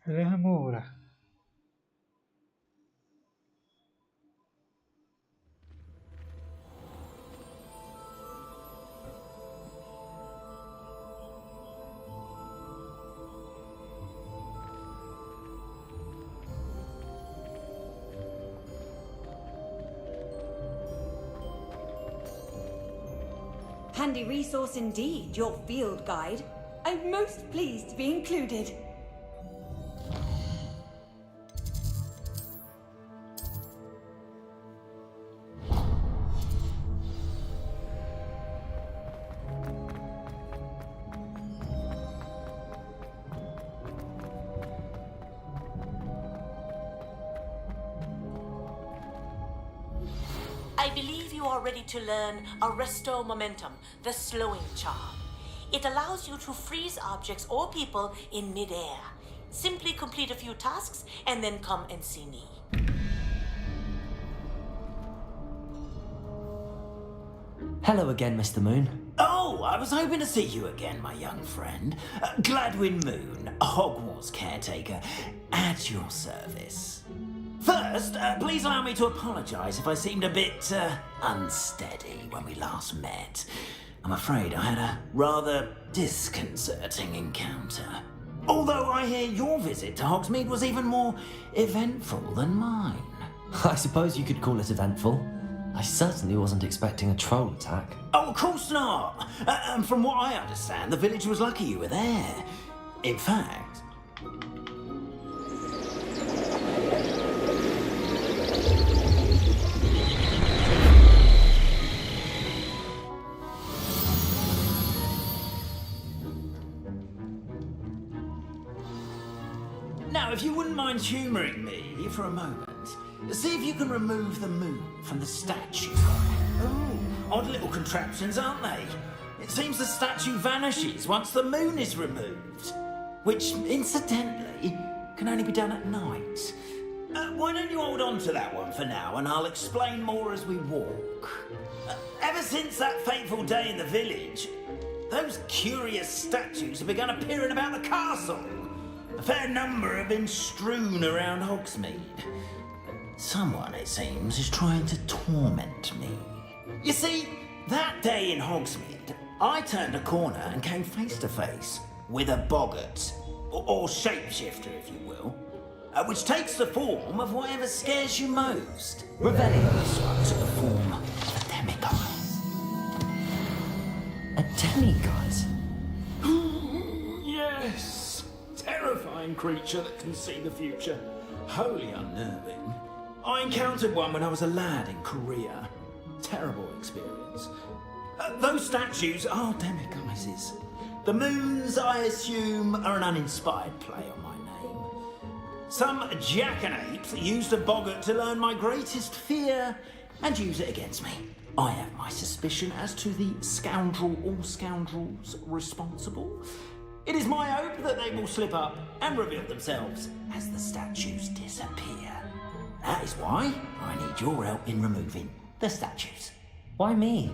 A: Remora.
N: handy resource indeed, your field guide. I'm most pleased to be included.
L: I believe you are ready to learn Arresto Momentum, the slowing charm. It allows you to freeze objects or people in midair. Simply complete a few tasks and then come and see me.
B: Hello again, Mr. Moon.
E: Oh, I was hoping to see you again, my young friend. Gladwin Moon, Hogwarts caretaker, at your service. First, please allow me to apologise if I seemed a bit unsteady when we last met. I'm afraid I had a rather disconcerting encounter. Although I hear your visit to Hogsmeade was even more eventful than mine.
B: I suppose you could call it eventful. I certainly wasn't expecting a troll attack.
E: Oh, of course not. And from what I understand, the village was lucky you were there. In fact... Now, if you wouldn't mind humouring me for a moment, see if you can remove the moon from the statue. Oh, odd little contraptions, aren't they? It seems the statue vanishes once the moon is removed. Which, incidentally, can only be done at night. Why don't you hold on to that one for now, and I'll explain more as we walk. Ever since that fateful day in the village, those curious statues have begun appearing about the castle. A fair number have been strewn around Hogsmeade. Someone, it seems, is trying to torment me. You see, that day in Hogsmeade, I turned a corner and came face to face with a boggart, or shapeshifter, if you will, which takes the form of whatever scares you most. Revelio's one took the form of a demiguise.
B: A demiguise?
E: Yes! Terrifying creature that can see the future. Wholly unnerving. I encountered one when I was a lad in Korea. Terrible experience. Those statues are demiguises. The moons, I assume, are an uninspired play on my name. Some jackanapes used a boggart to learn my greatest fear and use it against me. I have my suspicion as to the scoundrel or scoundrels responsible. It is my hope that they will slip up and reveal themselves as the statues disappear. That is why I need your help in removing the statues.
B: Why me?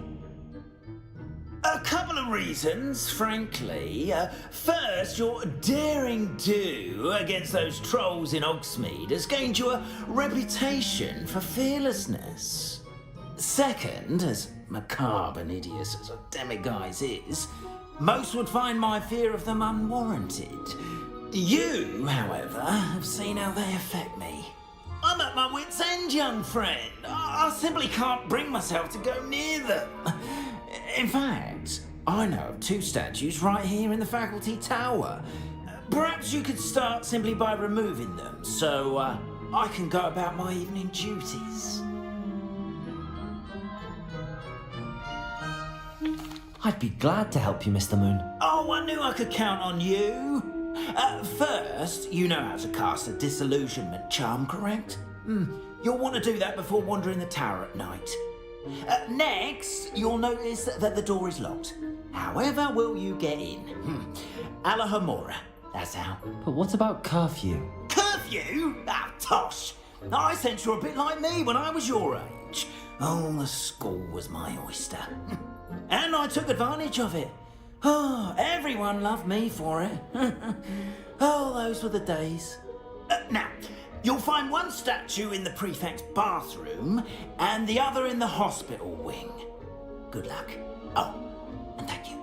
E: A couple of reasons, frankly. First, your daring do against those trolls in Hogsmeade has gained you a reputation for fearlessness. Second, as macabre and hideous as a demiguise is, most would find my fear of them unwarranted. You, however, have seen how they affect me. I'm at my wit's end, young friend. I simply can't bring myself to go near them. In fact, I know of two statues right here in the faculty tower. Perhaps you could start simply by removing them, so I can go about my evening duties.
B: I'd be glad to help you, Mr. Moon.
E: Oh, I knew I could count on you. First, you know how to cast a disillusionment charm, correct? You'll want to do that before wandering the tower at night. Next, you'll notice that the door is locked. However will you get in? Alahomora, that's how.
B: But what about curfew?
E: Curfew? Ah, tosh. I sense you're a bit like me when I was your age. Oh, the school was my oyster. And I took advantage of it. Oh, everyone loved me for it. Oh, those were the days. Now, you'll find one statue in the prefect's bathroom and the other in the hospital wing. Good luck. Oh, and thank you.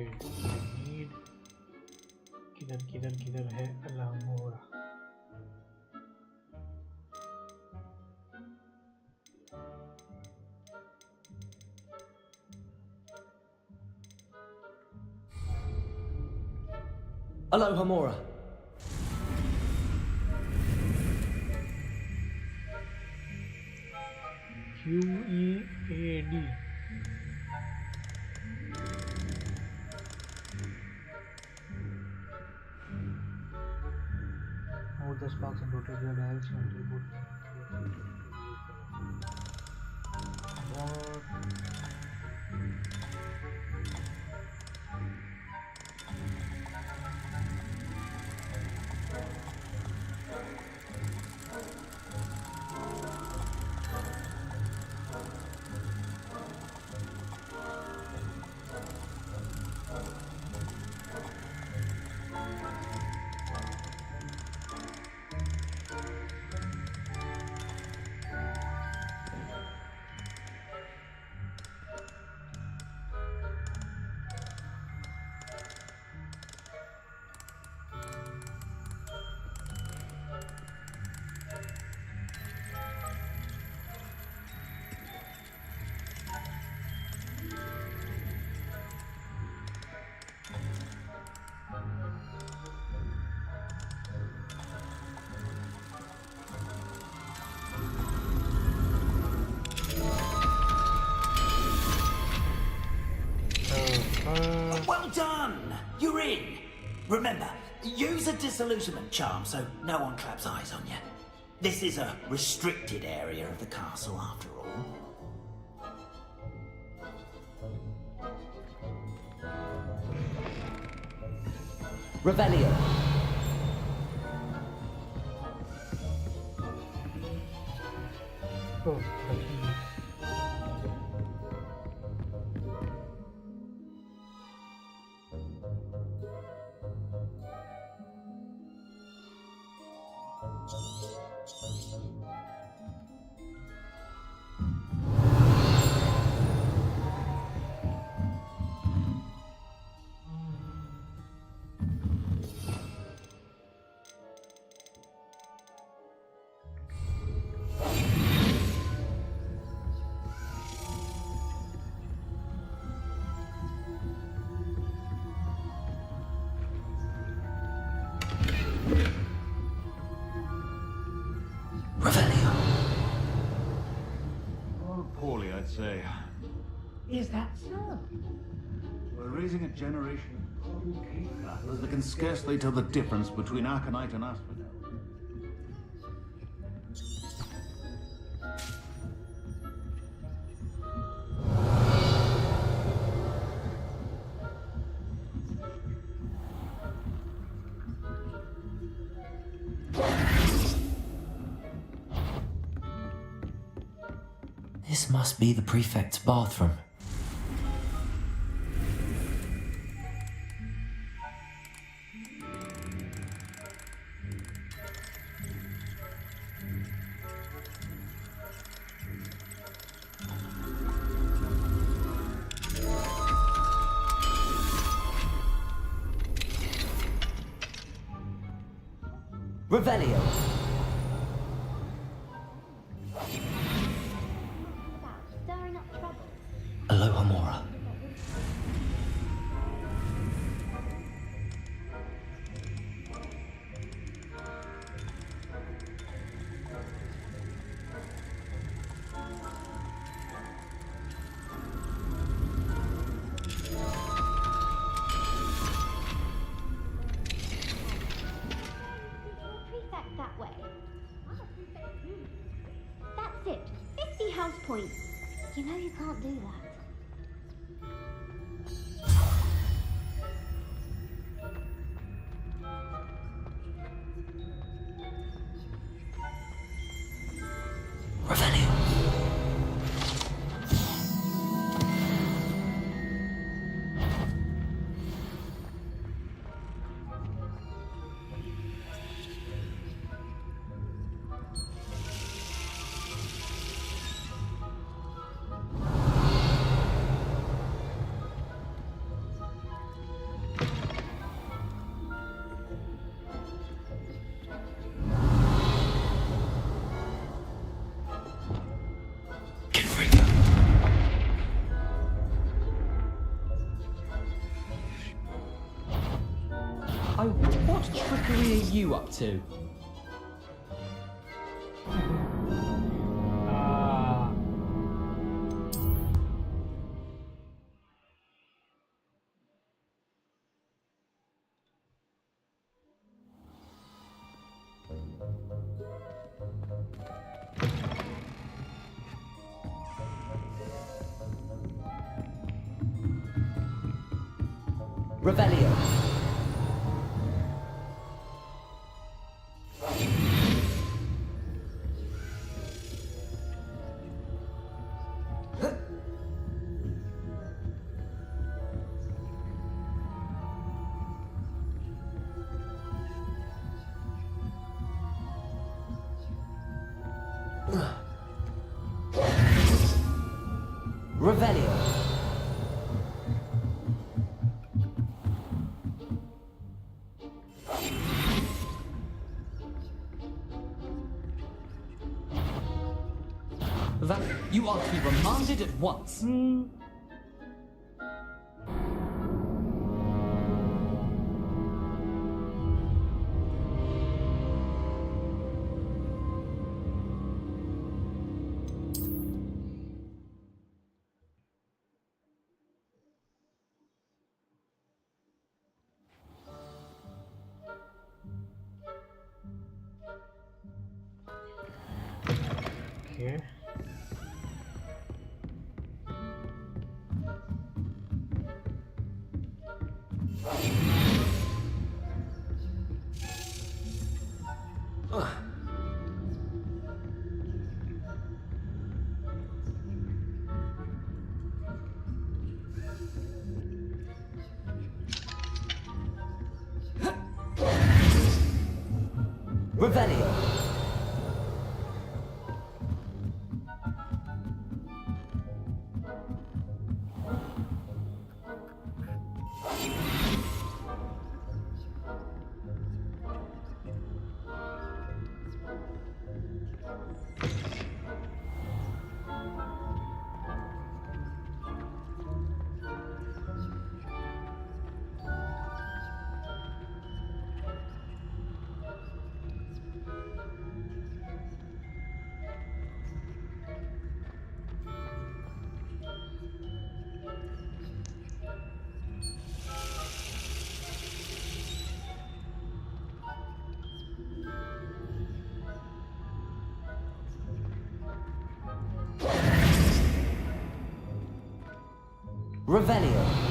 A: Okay, I need किधर है अल्लाह।
B: Hello, Hamora.
A: QEAD. Move the sparks and rotate the dials and reboot. What?
E: Well done! You're in! Remember, use a disillusionment charm so no one claps eyes on you. This is a restricted area of the castle after all.
B: Revelio.
A: Oh,
F: Oh, poorly, I'd say.
K: Is that so?
F: We're raising a generation of potent cave battlers that can scarcely tell the difference between Arcanite and Asphodel.
B: This must be the prefect's bathroom. Revelio. Aloha Mora.
Q: Prefect that way. That's it. 50 house points. You know you can't do that.
P: fuckery are you up to?
B: Revelio. Revelio.
P: That you are to be remanded at once.
A: Okay.
B: Revelio. Revelio.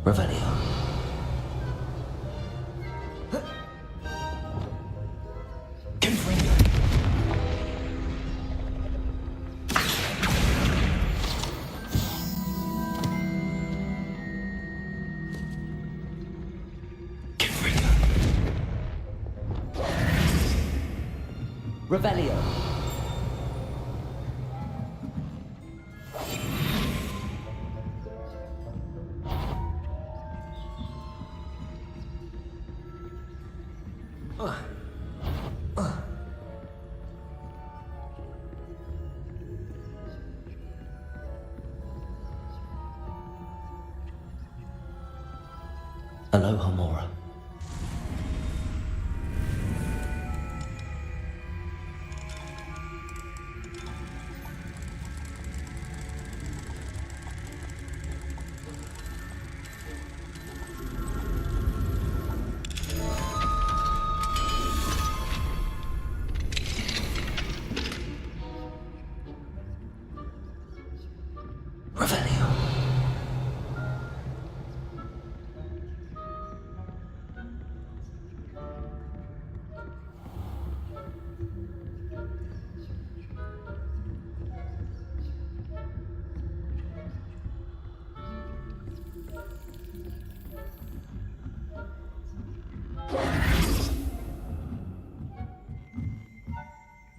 B: Revelio. Revelio. Aloha Mora.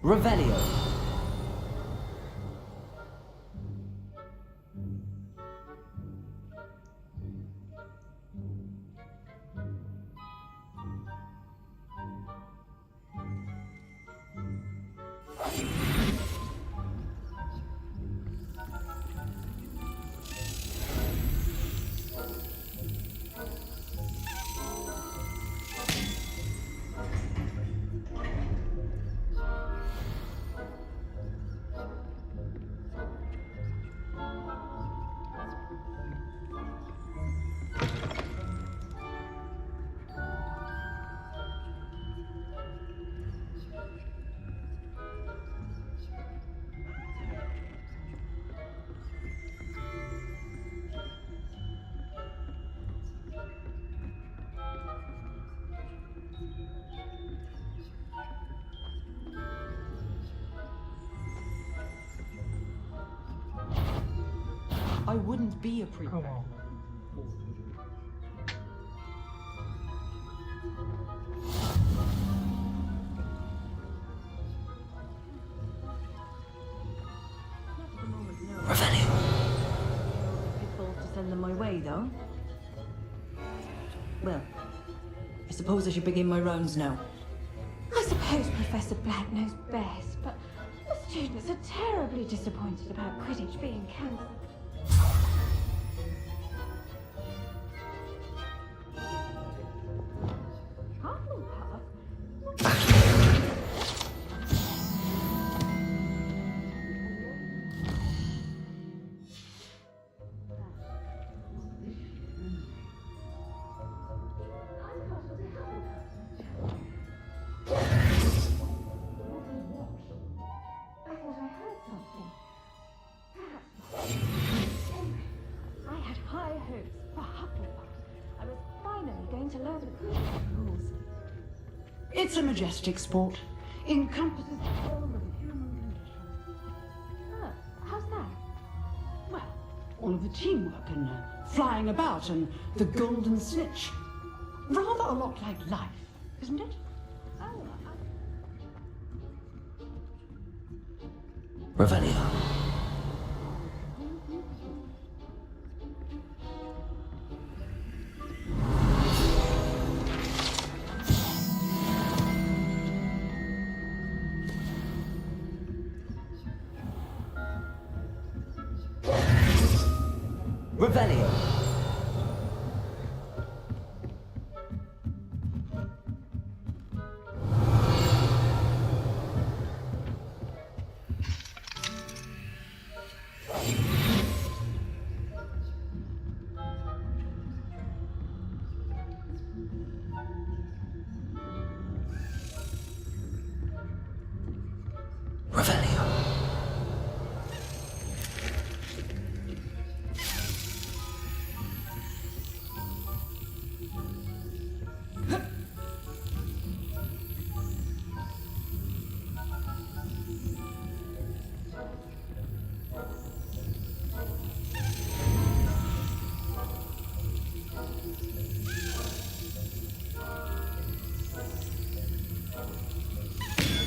B: Revelio.
L: wouldn't be a prefect.
A: Come on.
K: Pitfalls to send them my way, though. Well, I suppose I should begin my rounds now.
R: I suppose Professor Black knows best, but the students are terribly disappointed about Quidditch being cancelled.
N: It's a majestic sport. Encompasses the whole of the human condition.
R: Oh, how's that?
N: Well, all of the teamwork and flying about and the golden snitch. Rather a lot like life, isn't it?
B: Revelio. Revelio.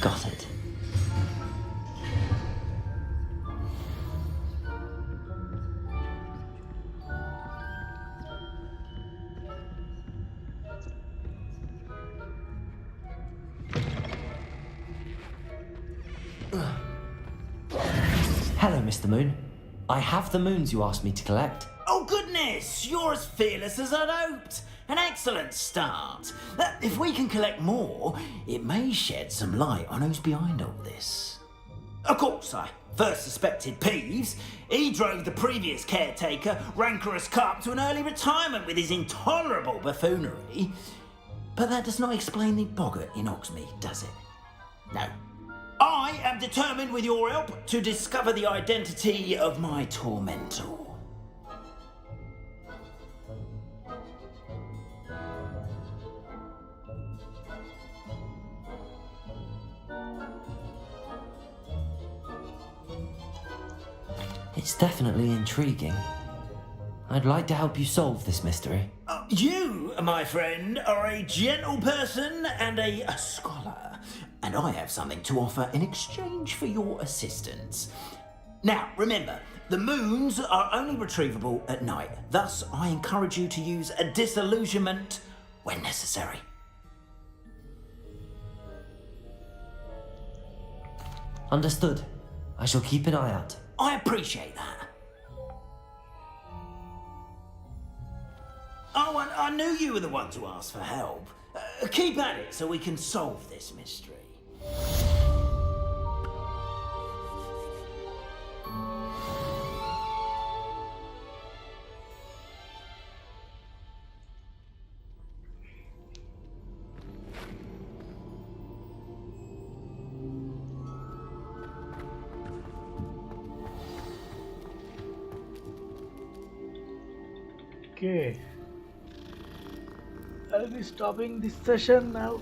B: Got it. Hello, Mr. Moon. I have the moons you asked me to collect.
E: Oh goodness, you're as fearless as I'd hoped. An excellent start. If we can collect more, it may shed some light on who's behind all this. Of course, I first suspected Peeves. He drove the previous caretaker, Rancorous Carp, to an early retirement with his intolerable buffoonery. But that does not explain the boggart in Hogsmeade, does it? No. I am determined, with your help, to discover the identity of my tormentor.
B: It's definitely intriguing. I'd like to help you solve this mystery.
E: You, my friend, are a gentle person and a scholar, and I have something to offer in exchange for your assistance. Now, remember, the moons are only retrievable at night. Thus, I encourage you to use a disillusionment when necessary.
B: Understood. I shall keep an eye out.
E: I appreciate that. Oh, I knew you were the one to ask for help. Keep at it so we can solve this mystery.
A: Okay. I'll be stopping this session now.